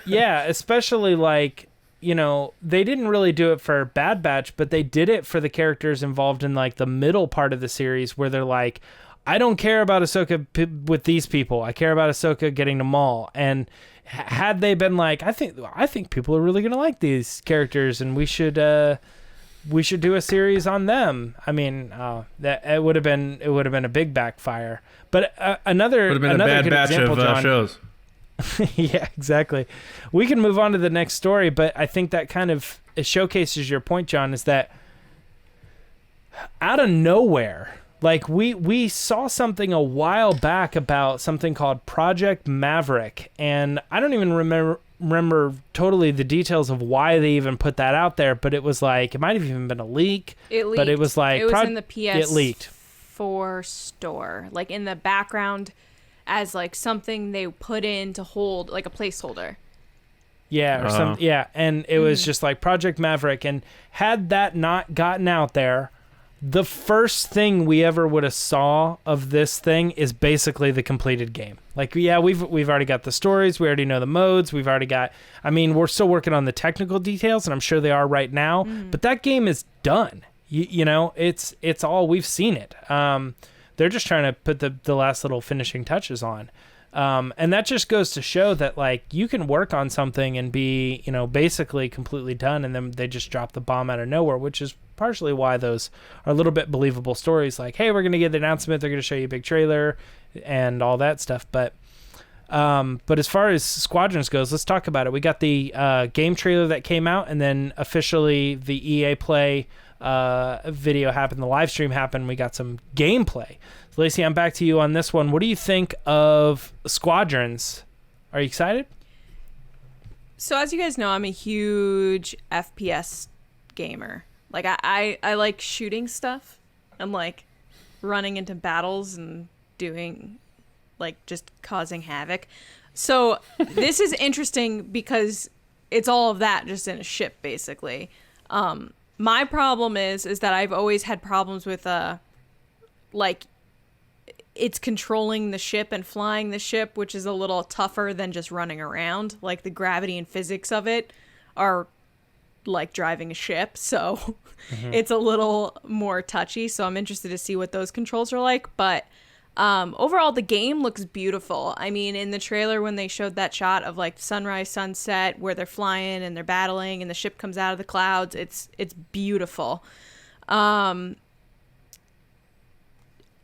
Yeah, especially like, they didn't really do it for Bad Batch, but they did it for the characters involved in like the middle part of the series where they're like, I don't care about Ahsoka with these people. I care about Ahsoka getting to Maul. And had they been like, I think people are really going to like these characters and we should do a series on them. I mean, that it would have been a big backfire. But another
would have been a bad batch
example,
of
John,
shows.
Yeah, exactly. We can move on to the next story, but I think that kind of showcases your point, John, is that out of nowhere, like we saw something a while back about something called Project Maverick, and I don't even remember totally the details of why they even put that out there, but it was like, it might have even been a leak.
It leaked.
But it was like,
it was in the PS4
it leaked.
store, like in the background as like something they put in to hold, like a placeholder.
Yeah, and it was just like Project Maverick, and had that not gotten out there, the first thing we ever would have saw of this thing is basically the completed game. Like, yeah, we've already got the stories, we already know the modes, we've already got, I mean, we're still working on the technical details, and I'm sure they are right now, but that game is done. It's all, we've seen it. They're just trying to put the last little finishing touches on. And that just goes to show that, like, you can work on something and be, basically completely done, and then they just drop the bomb out of nowhere, which is partially why those are a little bit believable stories. Like, hey, we're going to get the announcement, they're going to show you a big trailer and all that stuff. But But as far as Squadrons goes, let's talk about it. We got the game trailer that came out, and then officially the EA Play video happened, the live stream happened. We got some gameplay. So Lacey, I'm back to you on this one. What do you think of Squadrons? Are you excited?
So as you guys know, I'm a huge FPS gamer. Like I like shooting stuff and like running into battles and doing like just causing havoc. So this is interesting because it's all of that just in a ship basically. My problem is that I've always had problems with like it's controlling the ship and flying the ship, which is a little tougher than just running around. Like the gravity and physics of it are like driving a ship, so it's a little more touchy. So I'm interested to see what those controls are like. But overall, the game looks beautiful. I mean, in the trailer when they showed that shot of like sunrise, sunset, where they're flying and they're battling and the ship comes out of the clouds, it's beautiful.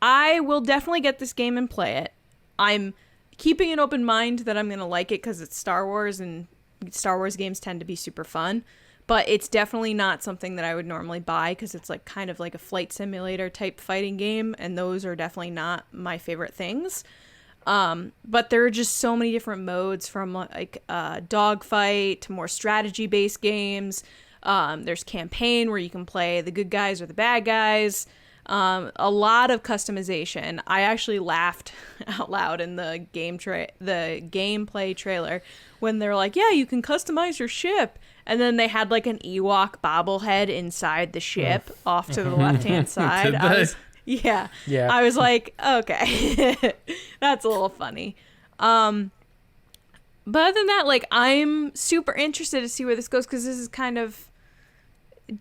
I will definitely get this game and play it. I'm keeping an open mind that I'm going to like it because it's Star Wars and Star Wars games tend to be super fun. But it's definitely not something that I would normally buy because it's like kind of like a flight simulator type fighting game. And those are definitely not my favorite things. But there are just so many different modes from like dogfight to more strategy based games. There's campaign where you can play the good guys or the bad guys. A lot of customization. I actually laughed out loud in the gameplay trailer when they're like, yeah, you can customize your ship. And then they had like an Ewok bobblehead inside the ship off to the left-hand side. Yeah. I was like, okay, that's a little funny. But other than that, like, I'm super interested to see where this goes because this is kind of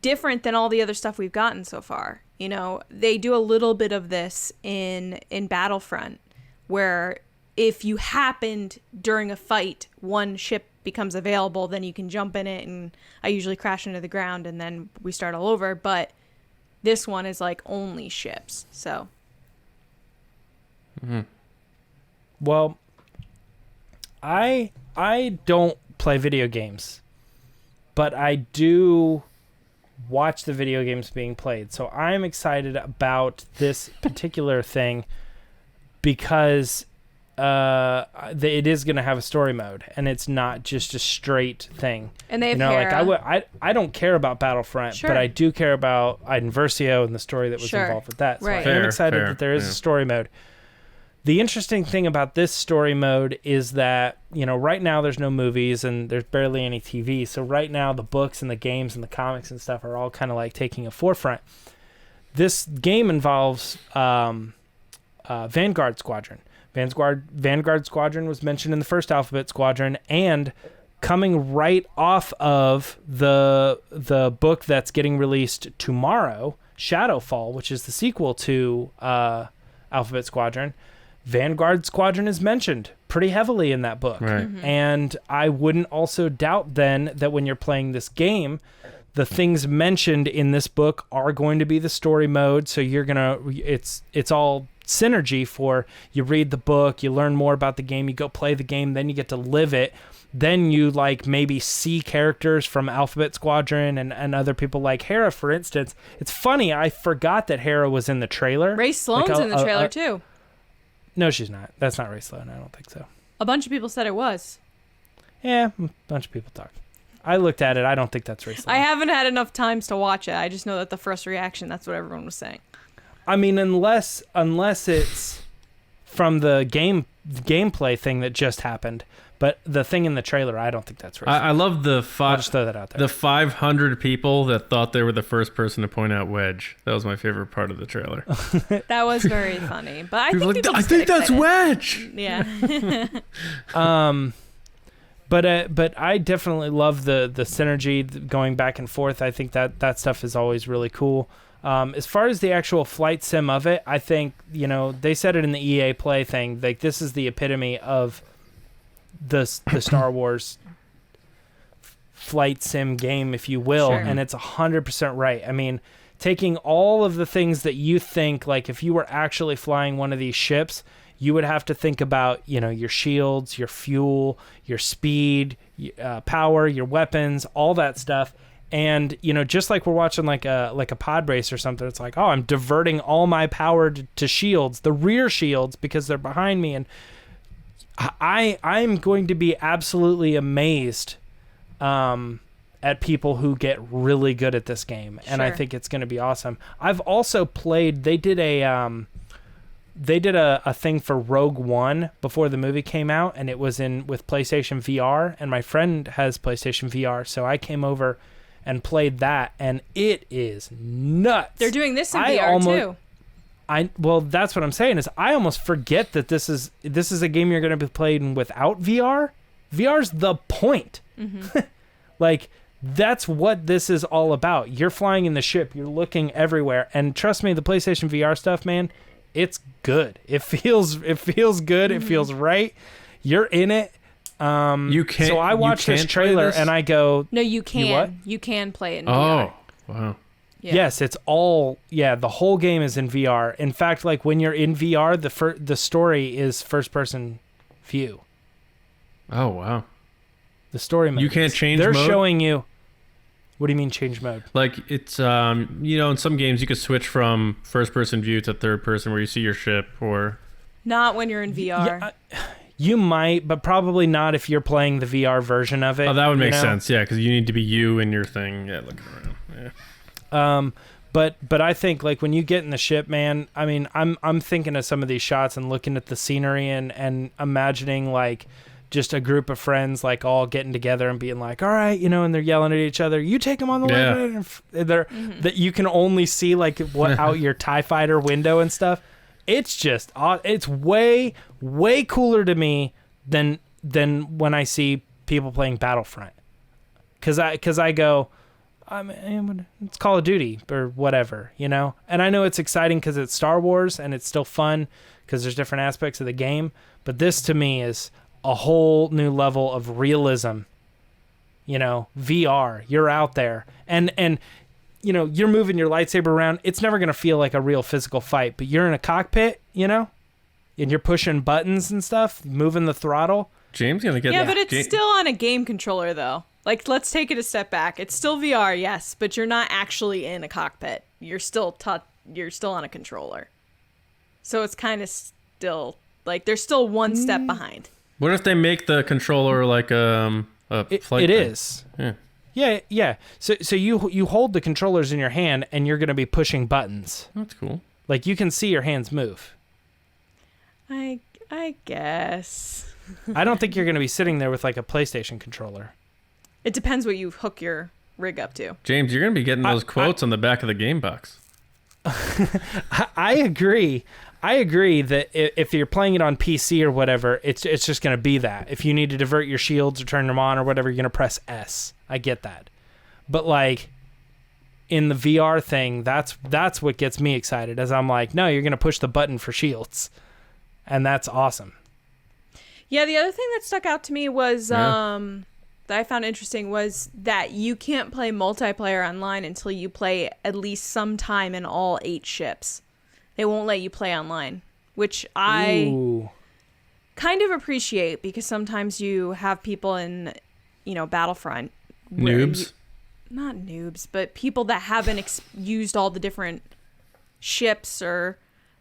different than all the other stuff we've gotten so far. You know, they do a little bit of this in Battlefront, where if you happened during a fight, one ship becomes available, then you can jump in it, and I usually crash into the ground, and then we start all over. But this one is like only ships, so.
Mm-hmm. Well, I don't play video games, but I do watch the video games being played. So I'm excited about this particular thing because it is going to have a story mode, and it's not just a straight thing.
And they have Hera.
I don't care about Battlefront, but I do care about Iden Versio and the story that was involved with that. So
right.
I'm excited that there is a story mode. The interesting thing about this story mode is that, you know, right now there's no movies and there's barely any TV. So right now the books and the games and the comics and stuff are all kind of like taking a forefront. This game involves Vanguard Squadron. Vanguard Squadron was mentioned in the first Alphabet Squadron, and coming right off of the book that's getting released tomorrow, Shadowfall, which is the sequel to Alphabet Squadron, Vanguard Squadron is mentioned pretty heavily in that book.
Right.
Mm-hmm.
And I wouldn't also doubt then that when you're playing this game, the things mentioned in this book are going to be the story mode. So you're it's all synergy for you read the book, you learn more about the game, you go play the game, then you get to live it. Then you like maybe see characters from Alphabet Squadron and other people like Hera, for instance. It's funny, I forgot that Hera was in the trailer.
Ray Sloane's in the trailer too.
No, she's not. That's not Ray Sloane. I don't think so.
A bunch of people said it was.
Yeah, a bunch of people talked. I looked at it. I don't think that's Ray Sloane.
I haven't had enough times to watch it. I just know that the first reaction, that's what everyone was saying.
I mean, unless it's from the gameplay thing that just happened, but the thing in the trailer, I don't think that's Ray Sloane.
I love
I'll just throw that out there.
The 500 people that thought they were the first person to point out Wedge. That was my favorite part of the trailer.
That was very funny. But I
I think that's Wedge.
Yeah.
But I definitely love the synergy going back and forth. I think that stuff is always really cool. As far as the actual flight sim of it, I think, you know, they said it in the EA Play thing. Like, this is the epitome of the Star Wars flight sim game, if you will,
Sure.
and it's 100% right. I mean, taking all of the things that you think, like if you were actually flying one of these ships, you would have to think about, your shields, your fuel, your speed, power, your weapons, all that stuff. And, just like we're watching like a pod race or something, it's like, oh, I'm diverting all my power to shields, the rear shields, because they're behind me. And I'm going to be absolutely amazed at people who get really good at this game. And I think it's going to be awesome. I've also played, they did a thing for Rogue One before the movie came out, and it was with PlayStation VR, and my friend has PlayStation VR, so I came over and played that, and it is nuts.
They're doing this in VR too.
Well, that's what I'm saying, is I almost forget that this is a game you're going to be playing without VR. VR's the point. Mm-hmm. Like, that's what this is all about. You're flying in the ship, you're looking everywhere, and trust me, the PlayStation VR stuff, man, it's good. It feels good. Mm-hmm. It feels right. You're in it.
You can't.
So I watched this trailer and I go,
no, you can. You can play it in VR.
Oh, wow.
Yeah.
Yes, it's all. Yeah, the whole game is in VR. In fact, like when you're in VR, the story is first person view.
Oh, wow.
The story mode.
You can't change
They're
mode?
showing you. What do you mean change mode?
Like, it's, in some games you could switch from first-person view to third-person where you see your ship, or...
Not when you're in VR.
Yeah, you might, but probably not if you're playing the VR version of it.
Oh, that would make sense, yeah, because you need to be you and your thing. Yeah, looking around, yeah.
But I think, like, when you get in the ship, man, I mean, I'm thinking of some of these shots and looking at the scenery and imagining, like... just a group of friends, like, all getting together and being like, all right, and they're yelling at each other, you take them on the left, that you can only see, like, what out your TIE fighter window and stuff. It's just, it's way, way cooler to me than when I see people playing Battlefront. Because I go, it's Call of Duty or whatever, And I know it's exciting because it's Star Wars and it's still fun because there's different aspects of the game. But this, to me, is... a whole new level of realism. VR, you're out there and you're moving your lightsaber around. It's never going to feel like a real physical fight, but you're in a cockpit, and you're pushing buttons and stuff, moving the throttle.
James gonna get
but it's still on a game controller though. Like, let's take it a step back. It's still VR, yes, but you're not actually in a cockpit. You're still on a controller. So it's kind of still like they're still one step behind.
What if they make the controller like a flight
It
thing?
is.
Yeah.
Yeah. So you hold the controllers in your hand and you're going to be pushing buttons.
That's cool.
Like, you can see your hands move.
I guess.
I don't think you're going to be sitting there with, like, a PlayStation controller.
It depends what you hook your rig up to.
James, you're going to be getting those quotes on the back of the game box.
I agree. I agree that if you're playing it on PC or whatever, it's just going to be that. If you need to divert your shields or turn them on or whatever, you're going to press S. I get that. But, like, in the VR thing, that's what gets me excited, as I'm like, no, you're going to push the button for shields. And that's awesome.
Yeah, the other thing that stuck out to me was that I found interesting was that you can't play multiplayer online until you play at least some time in all 8 ships. They won't let you play online, which I kind of appreciate, because sometimes you have people in, Battlefront.
Noobs?
Not noobs, but people that haven't used all the different ships or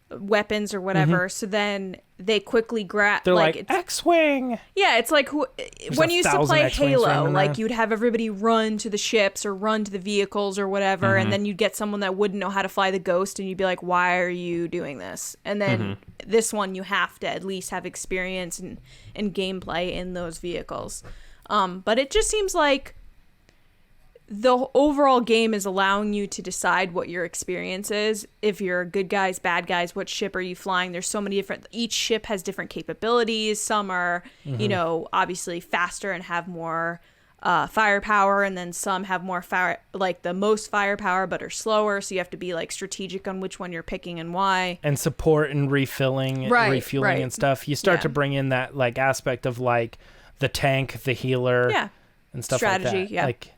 weapons or whatever. Mm-hmm. So then they quickly grab.
They're like X-Wing.
Yeah, it's like when you used to play Halo, like you'd have everybody run to the ships or run to the vehicles or whatever, and then you'd get someone that wouldn't know how to fly the Ghost, and you'd be like, "Why are you doing this?" And then this one, you have to at least have experience and gameplay in those vehicles. But it just seems like the overall game is allowing you to decide what your experience is. If you're good guys, bad guys, what ship are you flying? There's so many different, each ship has different capabilities. Some are, obviously faster and have more firepower, and then some have more fire, like the most firepower, but are slower. So you have to be like strategic on which one you're picking and why. And support and refilling, refueling and stuff. You start to bring in that like aspect of like the tank, the healer, and stuff strategy,
like that. Like,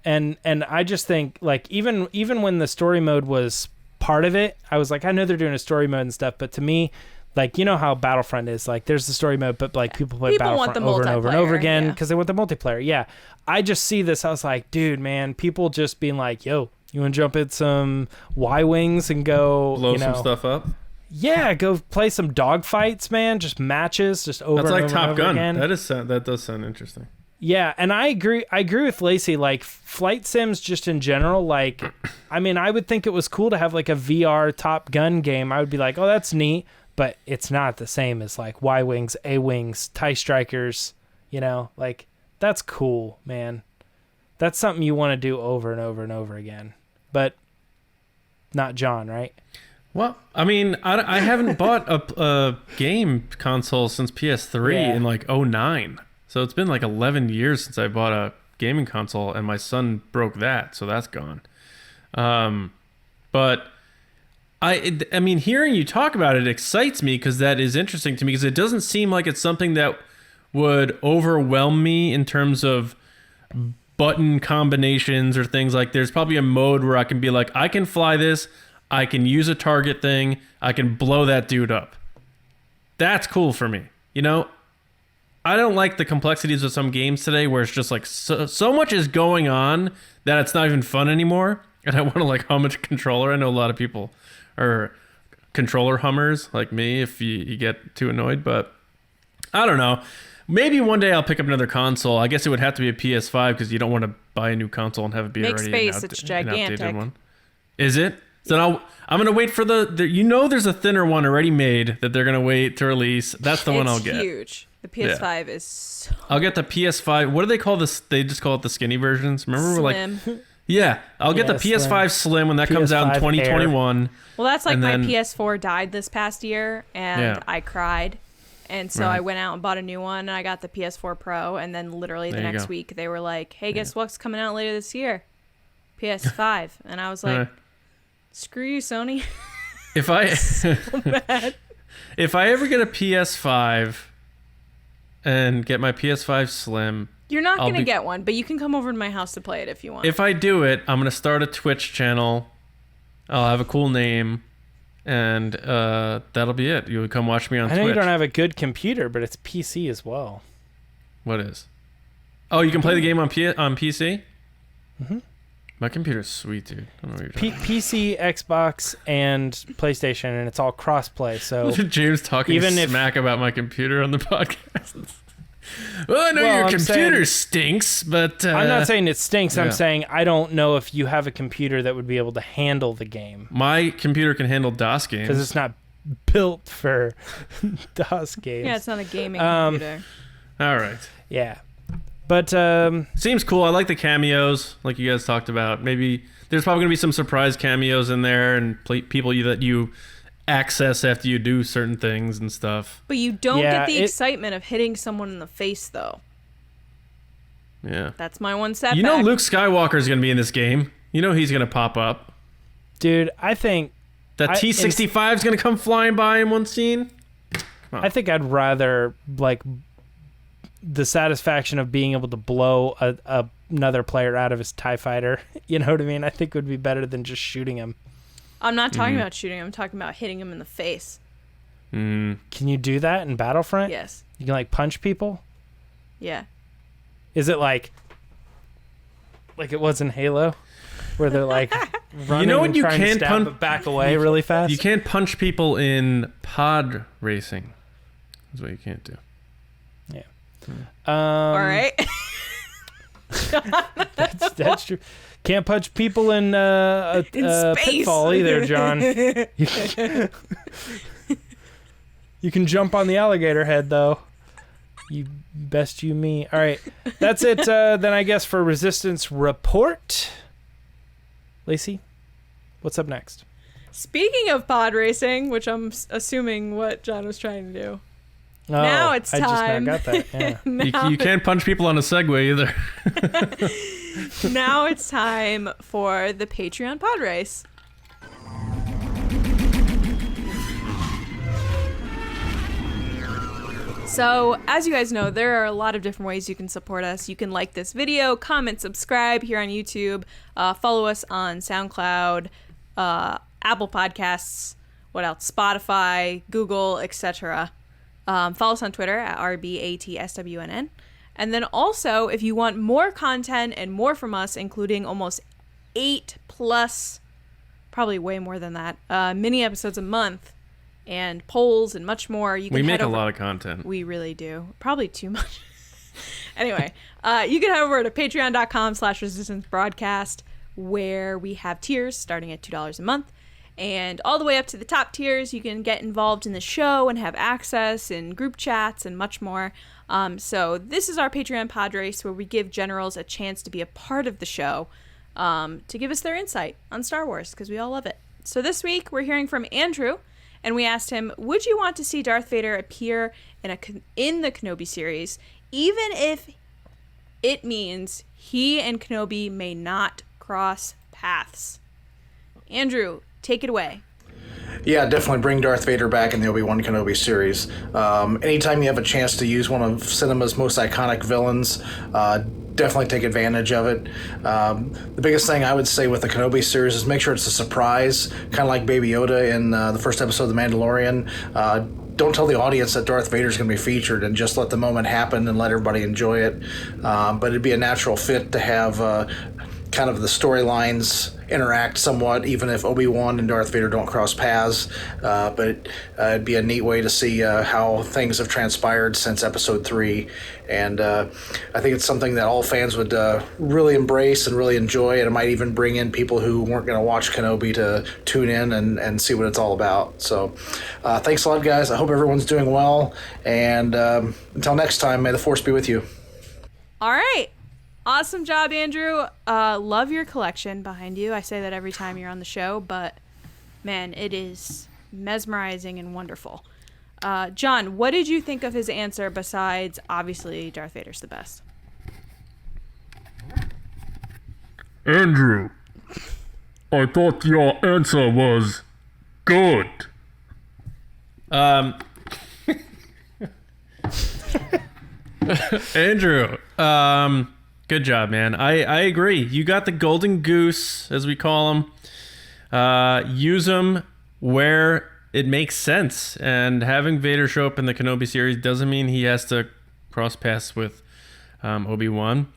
and I just think like even when the story mode was part of it, I was like, I know they're doing a story mode and stuff, but to me, Like, you know how Battlefront is, like, there's the story mode, but, like, people play
People want
Battlefront
the
over and over and over
multiplayer,
again
yeah.
because they want the multiplayer. Yeah. I just see this. I was like, dude, man, people just being like, yo, you want to jump in some Y-Wings and go,
Blow some stuff up.
Yeah, go play some dogfights, man. Just matches, just over
That's
and
like
over
Top
and over
Gun.
again.
That does sound interesting.
Yeah, and I agree with Lacey, like flight sims just in general, like I mean, I would think it was cool to have like a VR Top Gun game. I would be like, "Oh, that's neat," but it's not the same as like Y-Wings, A-Wings, TIE Strikers, you know? Like that's cool, man. That's something you want to do over and over and over again. But not John, right?
Well, I mean, I haven't bought a game console since PS3 in like 2009. So it's been like 11 years since I bought a gaming console, and my son broke that, so that's gone. But I mean, hearing you talk about it excites me because that is interesting to me because it doesn't seem like it's something that would overwhelm me in terms of button combinations or things like. There's probably a mode where I can be like, I can fly this, I can use a target thing, I can blow that dude up. That's cool for me, you know? I don't like the complexities of some games today where it's just like so much is going on that it's not even fun anymore. And I want to like hum a controller. I know a lot of people are controller hummers like me if you get too annoyed, but I don't know. Maybe one day I'll pick up another console. I guess it would have to be a PS5 because you don't want to buy a new console and have it be
Make
already
space,
an
it's
an outdated
gigantic.
one. Is it? So I'm going to wait for there's a thinner one already made that they're going to wait to release. That's the one I'll get.
It's huge. The PS5 is so
I'll get the PS5. What do they call this? They just call it the skinny versions. Remember,
slim.
Yeah, I'll get the PS5 Slim when that comes out in 2021.
Well, that's like
And
my
then-
PS4 died this past year, and I cried. And so
Right.
I went out and bought a new one, and I got the PS4 Pro, and then literally the
There you
next
go.
week they were like, hey, guess what's coming out later this year? PS5. And I was like, screw you, Sony.
If I
Bad.
if I ever get a PS5 and get my PS5 Slim,
You're not
I'll
going to
be-
get one, but you can come over to my house to play it if you want.
if I do it, I'm gonna start a Twitch channel. I'll have a cool name, and that'll be it. You would come watch me on
I know
Twitch.
you don't have a good computer, but it's PC as well.
What is? Oh, you can play the game on PC?
Mm-hmm.
My computer's sweet, dude. I don't know what you're talking
PC, Xbox, and PlayStation, and it's all crossplay. So
James talking
Even if-
smack about my computer on the podcast. Well, I know
Well,
your
I'm
computer
saying-
stinks, but
I'm not saying it stinks.
yeah.
I'm saying I don't know if you have a computer that would be able to handle the game
my computer can handle DOS games.
because it's not built for DOS games.
yeah, it's not a gaming
Um,
computer.
All right.
Yeah. But
Seems cool. I like the cameos, like you guys talked about. Maybe there's probably gonna be some surprise cameos in there, and people that you access after you do certain things and stuff.
But you don't
yeah,
get the
it-
excitement of hitting someone in the face, though.
Yeah.
That's my one setback.
You know, Luke Skywalker's gonna be in this game. You know he's gonna pop up.
dude, I think
That T-65 is gonna come flying by in one scene.
I'd rather like the satisfaction of being able to blow another player out of his TIE fighter. You know what I mean? I think would be better than just shooting him.
I'm not talking about shooting. I'm talking about hitting him in the face.
Mm.
Can you do that in Battlefront?
Yes.
You can like punch people?
Yeah.
Is it like it was in Halo, where they're like running
know what
and
you
trying to
can't
stab
punch-
but back away really fast?
You can't punch people in pod racing. That's what you can't do.
All right.
That's true. Can't punch people in a
space.
pitfall either, John. You can jump on the alligator head though. You me. All right, that's it. Then I guess for Resistance Report, Lacey, what's up next?
Speaking of pod racing, which I'm assuming what John was trying to do.
Oh,
Now it's
I
time.
just now got that. Yeah.
You can't punch people on a Segway either.
Now it's time for the Patreon pod race. So, as you guys know, there are a lot of different ways you can support us. You can like this video, comment, subscribe here on YouTube, follow us on SoundCloud, Apple Podcasts, what else? Spotify, Google, etc. Follow us on Twitter at RBATSWNN. And then also, if you want more content and more from us, including almost 8 plus, probably way more than that, mini episodes a month and polls and much more.
We make a lot of content.
We really do. Probably too much. Anyway, you can head over to patreon.com/resistancebroadcast, where we have tiers starting at $2 a month. And all the way up to the top tiers, you can get involved in the show and have access in group chats and much more. So this is our Patreon podrace, where we give generals a chance to be a part of the show, to give us their insight on Star Wars, because we all love it. So this week, we're hearing from Andrew, and we asked him, would you want to see Darth Vader appear in the Kenobi series, even if it means he and Kenobi may not cross paths? Andrew, take it away.
Yeah, definitely bring Darth Vader back in the Obi-Wan Kenobi series. Anytime you have a chance to use one of cinema's most iconic villains, definitely take advantage of it. The biggest thing I would say with the Kenobi series is make sure it's a surprise, kind of like Baby Yoda in the first episode of The Mandalorian. Don't tell the audience that Darth Vader's going to be featured, and just let the moment happen and let everybody enjoy it. But it'd be a natural fit to have kind of the storylines interact somewhat, even if Obi-Wan and Darth Vader don't cross paths. But it'd be a neat way to see how things have transpired since Episode 3. And I think it's something that all fans would really embrace and really enjoy, and it might even bring in people who weren't going to watch Kenobi to tune in and see what it's all about. So thanks a lot, guys. I hope everyone's doing well. And until next time, may the Force be with you.
All right. Awesome job, Andrew. Love your collection behind you. I say that every time you're on the show, but man, it is mesmerizing and wonderful. John, what did you think of his answer besides, obviously, Darth Vader's the best?
Andrew, I thought your answer was good.
Andrew, good job, man. I agree. You got the golden goose, as we call them. Use them where it makes sense. And having Vader show up in the Kenobi series doesn't mean he has to cross paths with Obi-Wan.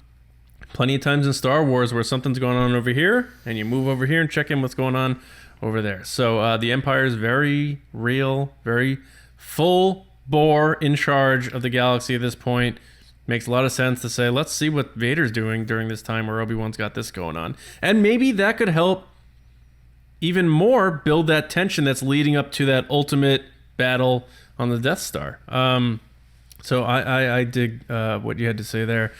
Plenty of times in Star Wars where something's going on over here, and you move over here and check in what's going on over there. So the Empire is very real, very full bore in charge of the galaxy at this point. Makes a lot of sense to say, let's see what Vader's doing during this time where Obi-Wan's got this going on. And maybe that could help even more build that tension that's leading up to that ultimate battle on the Death Star. So I dig what you had to say there.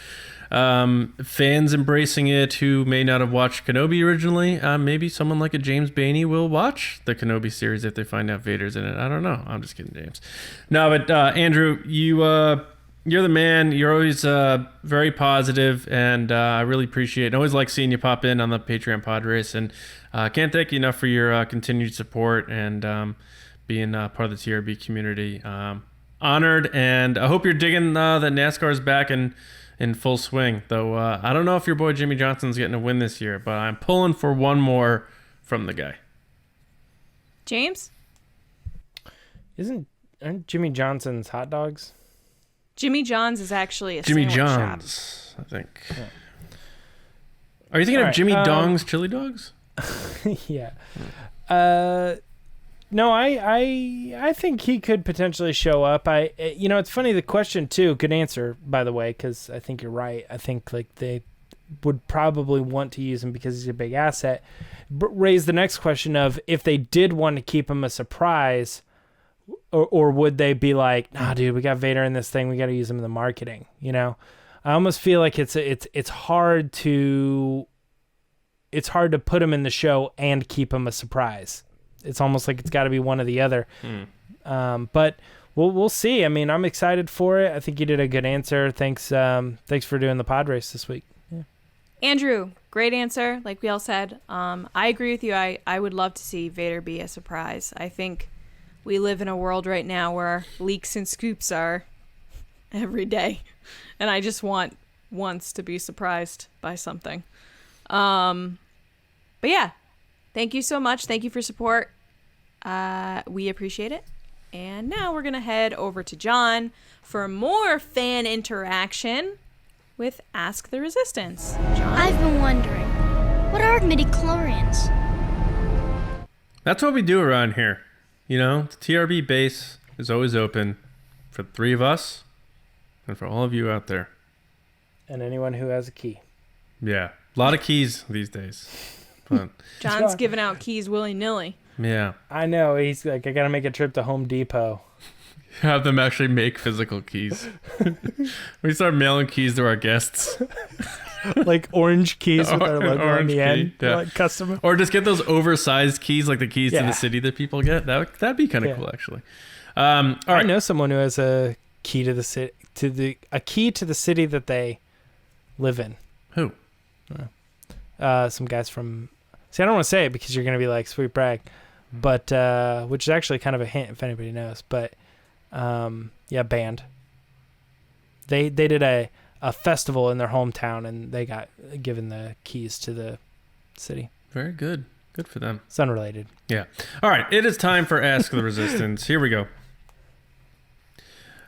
Fans embracing it who may not have watched Kenobi originally, maybe someone like a James Baney will watch the Kenobi series if they find out Vader's in it. I don't know. I'm just kidding, James. No, but Andrew, you're the man. You're always very positive, and I really appreciate it. I always like seeing you pop in on the Patreon Podrace, and can't thank you enough for your continued support and being part of the TRB community. Honored, and I hope you're digging that NASCAR's back in full swing. Though I don't know if your boy Jimmy Johnson's getting a win this year, but I'm pulling for one more from the guy.
James?
Aren't Jimmy Johnson's hot dogs?
Jimmy John's is actually a
Jimmy
sandwich
John's,
shop.
I think. Yeah. Are you thinking of Jimmy Dong's chili dogs?
Yeah. No, I think he could potentially show up. It's funny, the question too. Good answer, by the way, because I think you're right. I think like they would probably want to use him because he's a big asset. Raise the next question of if they did want to keep him a surprise, or would they be like, nah, dude, we got Vader in this thing. We got to use him in the marketing. I almost feel like it's hard to put him in the show and keep him a surprise. It's almost like it's got to be one or the other. But we'll see. I mean, I'm excited for it. I think you did a good answer. Thanks for doing the pod race this week. Yeah.
Andrew, great answer. Like we all said, I agree with you. I would love to see Vader be a surprise. I think we live in a world right now where leaks and scoops are every day, and I just want once to be surprised by something. But yeah. Thank you so much. Thank you for support. We appreciate it. And now we're going to head over to John for more fan interaction with Ask the Resistance. John?
I've been wondering, what are midichlorians?
That's what we do around here. You know, the TRB base is always open for the three of us and for all of you out there.
And anyone who has a key.
Yeah, a lot of keys these days. But
John's giving out keys willy-nilly.
yeah.
I know. He's like, I got to make a trip to Home Depot.
Have them actually make physical keys. We start mailing keys to our guests.
Like orange keys with our
An
logo on
orange
the
key,
end.
yeah.
Like custom.
Or just get those oversized keys, like the keys to
Yeah.
the city that people get. That'd be kind of
Yeah.
cool, actually. All right.
I know someone who has a key to the city, a key to the city that they live in.
Who?
Some guys from. See, I don't want to say it because you're going to be like, sweet brag, but which is actually kind of a hint if anybody knows. But yeah, band. They did a festival in their hometown and they got given the keys to the city.
Very good. Good for them.
It's unrelated.
Yeah. All right. It is time for Ask the Resistance. Here we go.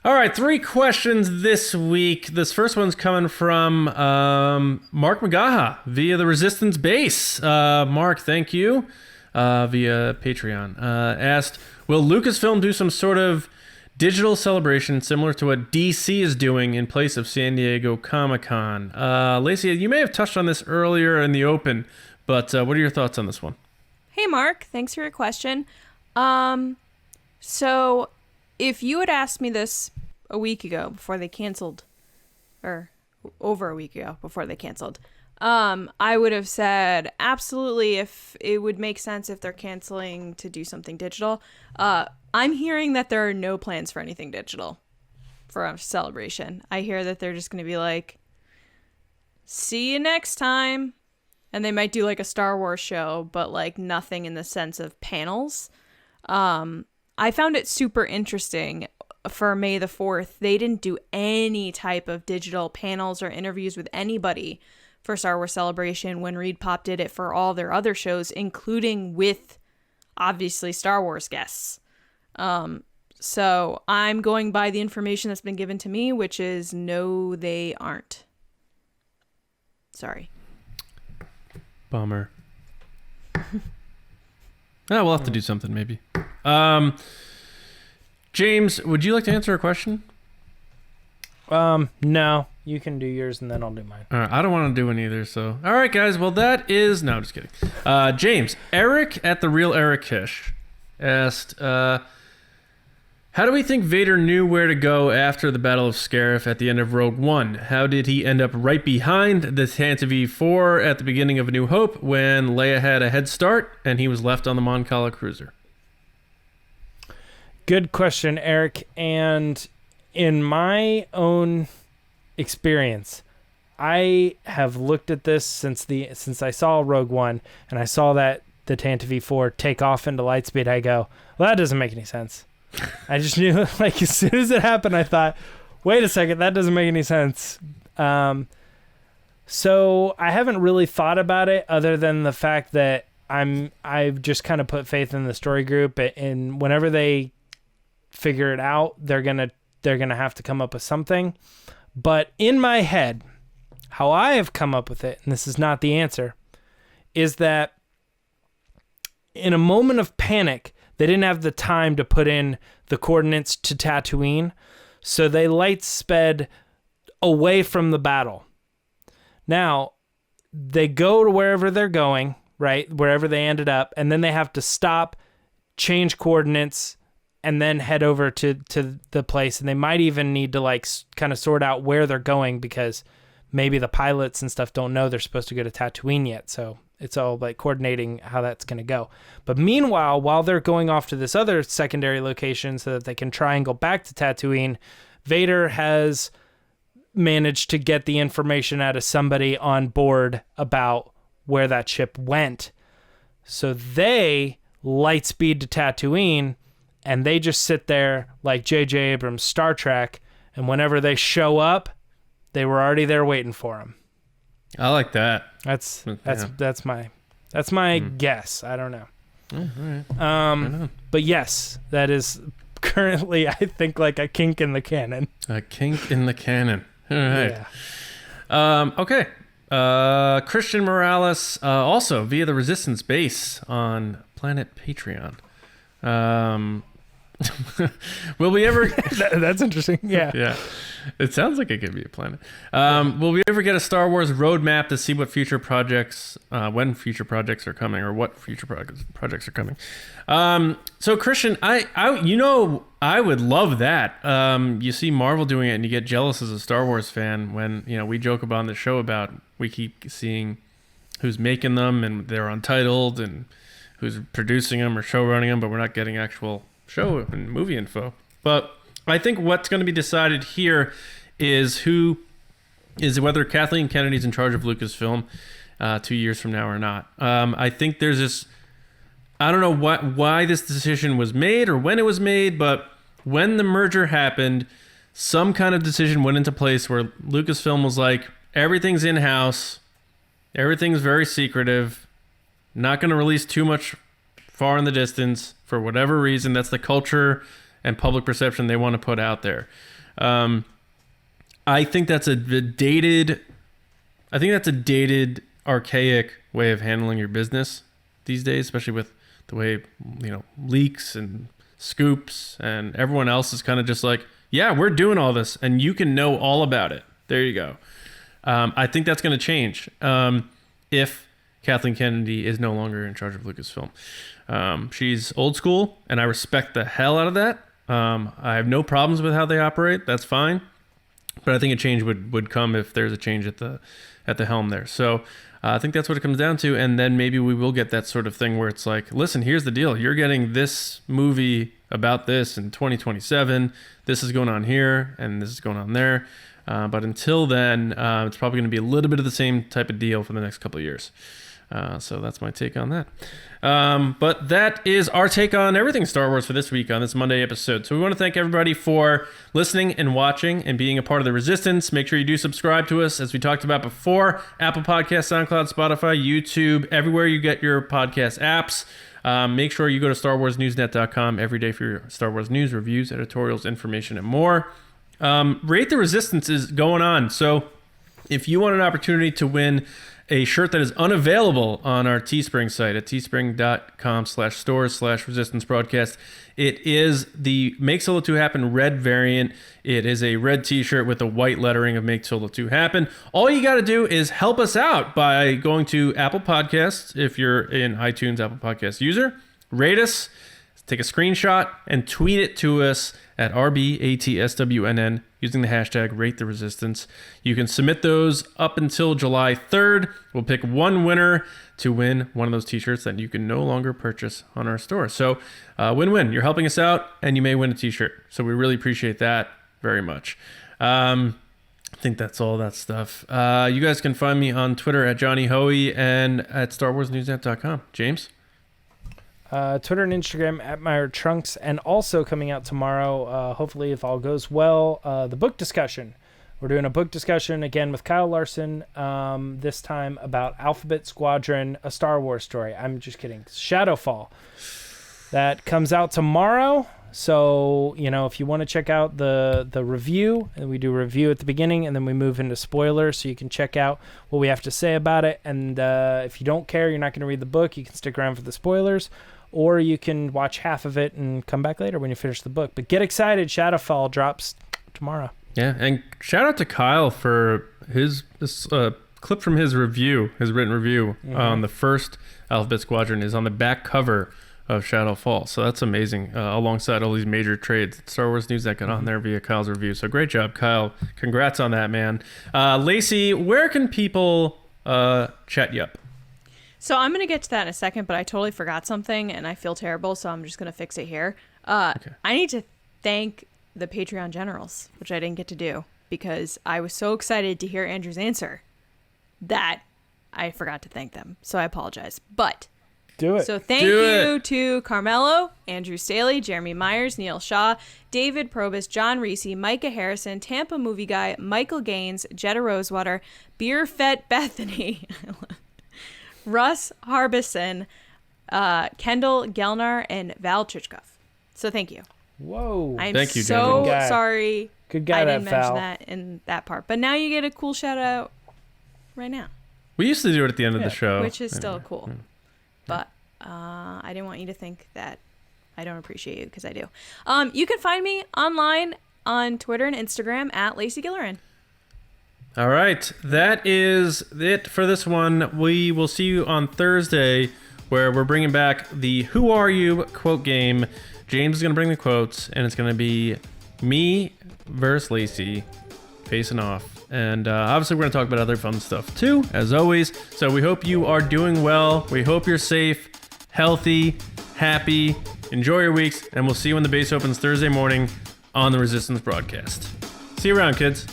All right. 3 questions this week. This first one's coming from Mark Magaha via the Resistance base. Mark, thank you. Via Patreon. Asked, will Lucasfilm do some sort of digital celebration similar to what DC is doing in place of San Diego Comic-Con? Lacey, you may have touched on this earlier in the open, but what are your thoughts on this one?
Hey, Mark. Thanks for your question. So if you had asked me this a week ago before they canceled, or over a week ago before they canceled, I would have said absolutely if it would make sense if they're canceling to do something digital. I'm hearing that there are no plans for anything digital for a celebration. I hear that they're just going to be like, see you next time. And they might do like a Star Wars show, but like nothing in the sense of panels. I found it super interesting for May the 4th. They didn't do any type of digital panels or interviews with anybody for Star Wars Celebration when Reed Pop did it for all their other shows, including with obviously Star Wars guests. So I'm going by the information that's been given to me, which is no, they aren't. Sorry.
Bummer. We'll have to do something maybe. James, would you like to answer a question?
No, you can do yours and then I'll do mine.
All right, I don't want to do one either. So, all right, guys. Well, that is no, I'm just kidding. James, Eric at the Real Eric Kish asked, how do we think Vader knew where to go after the Battle of Scarif at the end of Rogue One? How did he end up right behind the Tantive 4 at the beginning of A New Hope when Leia had a head start and he was left on the Mon Cala cruiser?
Good question, Eric. And in my own experience, I have looked at this since I saw Rogue One and I saw that the Tantive 4 take off into lightspeed. I go, well, that doesn't make any sense. I just knew, like, as soon as it happened, I thought, wait a second, that doesn't make any sense. So I haven't really thought about it other than the fact that I've just kind of put faith in the story group, and whenever they figure it out, they're gonna have to come up with something. But in my head, how I have come up with it, and this is not the answer, is that in a moment of panic, they didn't have the time to put in the coordinates to Tatooine, so they light sped away from the battle. Now, they go to wherever they're going, right? Wherever they ended up, and then they have to stop, change coordinates, and then head over to the place. And they might even need to like kind of sort out where they're going because maybe the pilots and stuff don't know they're supposed to go to Tatooine yet. So it's all like coordinating how that's going to go. But meanwhile, while they're going off to this other secondary location so that they can try and go back to Tatooine, Vader has managed to get the information out of somebody on board about where that ship went. So they light speed to Tatooine and they just sit there like J.J. Abrams' Star Trek. And whenever they show up, they were already there waiting for them.
I like that.
That's my guess. I don't know. But yes, that is currently, I think, like a kink in the canon.
A kink in the canon. All right.
Yeah.
Okay. Christian Morales, also via the Resistance base on Planet Patreon. Will we ever...
That's interesting. Yeah.
Yeah. It sounds like it could be a planet. Will we ever get a Star Wars roadmap to see what future projects, when future projects are coming, or what future projects are coming? So Christian, I would love that. You see Marvel doing it, and you get jealous as a Star Wars fan when we joke about on the show about we keep seeing who's making them, and they're untitled, and who's producing them or show running them, but we're not getting actual show and movie info. But I think what's going to be decided here is whether Kathleen Kennedy's in charge of Lucasfilm 2 years from now or not. I think there's this, I don't know why this decision was made or when it was made, but when the merger happened, some kind of decision went into place where Lucasfilm was like, everything's in-house, everything's very secretive, not going to release too much far in the distance for whatever reason. That's the culture and public perception they want to put out there. I think that's a dated, archaic way of handling your business these days, especially with the way, leaks and scoops and everyone else is kind of just like, yeah, we're doing all this and you can know all about it. There you go. I think that's going to change if Kathleen Kennedy is no longer in charge of Lucasfilm. She's old school and I respect the hell out of that. I have no problems with how they operate. That's fine. But I think a change would come if there's a change at the helm there. So I think that's what it comes down to. And then maybe we will get that sort of thing where it's like, listen, here's the deal. You're getting this movie about this in 2027. This is going on here and this is going on there. But until then, it's probably going to be a little bit of the same type of deal for the next couple of years. So that's my take on that. But that is our take on everything Star Wars for this week on this Monday episode. So we want to thank everybody for listening and watching and being a part of the Resistance. Make sure you do subscribe to us, as we talked about before. Apple Podcasts, SoundCloud, Spotify, YouTube, everywhere you get your podcast apps. Make sure you go to StarWarsNewsNet.com every day for your Star Wars news, reviews, editorials, information, and more. Rate the Resistance is going on. So if you want an opportunity to win a shirt that is unavailable on our Teespring site at teespring.com/stores/resistance broadcast. It is the Make Solo 2 Happen red variant. It is a red t-shirt with a white lettering of Make Solo 2 Happen. All you got to do is help us out by going to Apple Podcasts, if you're an iTunes Apple Podcast user, rate us, take a screenshot, and tweet it to us at RBATSWNN using the hashtag RateTheResistance. You can submit those up until July 3rd. We'll pick one winner to win one of those t-shirts that you can no longer purchase on our store. So win-win. You're helping us out, and you may win a t-shirt. So we really appreciate that very much. I think that's all that stuff. You guys can find me on Twitter at Johnny Hoey and at StarWarsNewsNet.com. James?
Twitter and Instagram at Meyer Trunks, and also coming out tomorrow, hopefully if all goes well, the book discussion. We're doing a book discussion again with Kyle Larson, this time about Alphabet Squadron, a Star Wars story. I'm just kidding. Shadowfall. That comes out tomorrow. So, if you want to check out the review, and we do a review at the beginning, and then we move into spoilers, so you can check out what we have to say about it. And if you don't care, you're not going to read the book, you can stick around for the spoilers. Or you can watch half of it and come back later when you finish the book. But get excited, Shadowfall drops tomorrow.
Yeah, and shout out to Kyle for this clip from his review, his written review on the first Alphabet Squadron is on the back cover of Shadowfall. So that's amazing, alongside all these major trades. Star Wars News that got on there via Kyle's review. So great job, Kyle. Congrats on that, man. Lacey, where can people chat you up?
So I'm going to get to that in a second, but I totally forgot something, and I feel terrible, so I'm just going to fix it here. Okay. I need to thank the Patreon generals, which I didn't get to do, because I was so excited to hear Andrew's answer that I forgot to thank them. So I apologize. But
do it.
So thank you to Carmelo, Andrew Staley, Jeremy Myers, Neel Shah, David Probus, John Risi, Micah Harrison, Tampa Movie Guy, Michael Gaines, Jetta Rosewater, Beer Fett Bethany, Russ Harbison, Kendall Gelnar and Val Trichkov. So thank you.
Whoa.
I'm
Thank you,
so
gentlemen.
sorry
Good guy,
I
that
didn't mention
Val.
that in that part. But now you get a cool shout out right now,
We used to do it at the end of
Yeah,
the show.
which is still cool. But I didn't want you to think that I don't appreciate you, because I do. You can find me online on Twitter and Instagram at Lacey Gilleran.
All right, that is it for this one. We will see you on Thursday, where we're bringing back the Who Are You quote game. James is going to bring the quotes, and it's going to be me versus Lacey facing off. And obviously, we're going to talk about other fun stuff too, as always. So we hope you are doing well. We hope you're safe, healthy, happy. Enjoy your weeks, and we'll see you when the base opens Thursday morning on the Resistance broadcast. See you around, kids.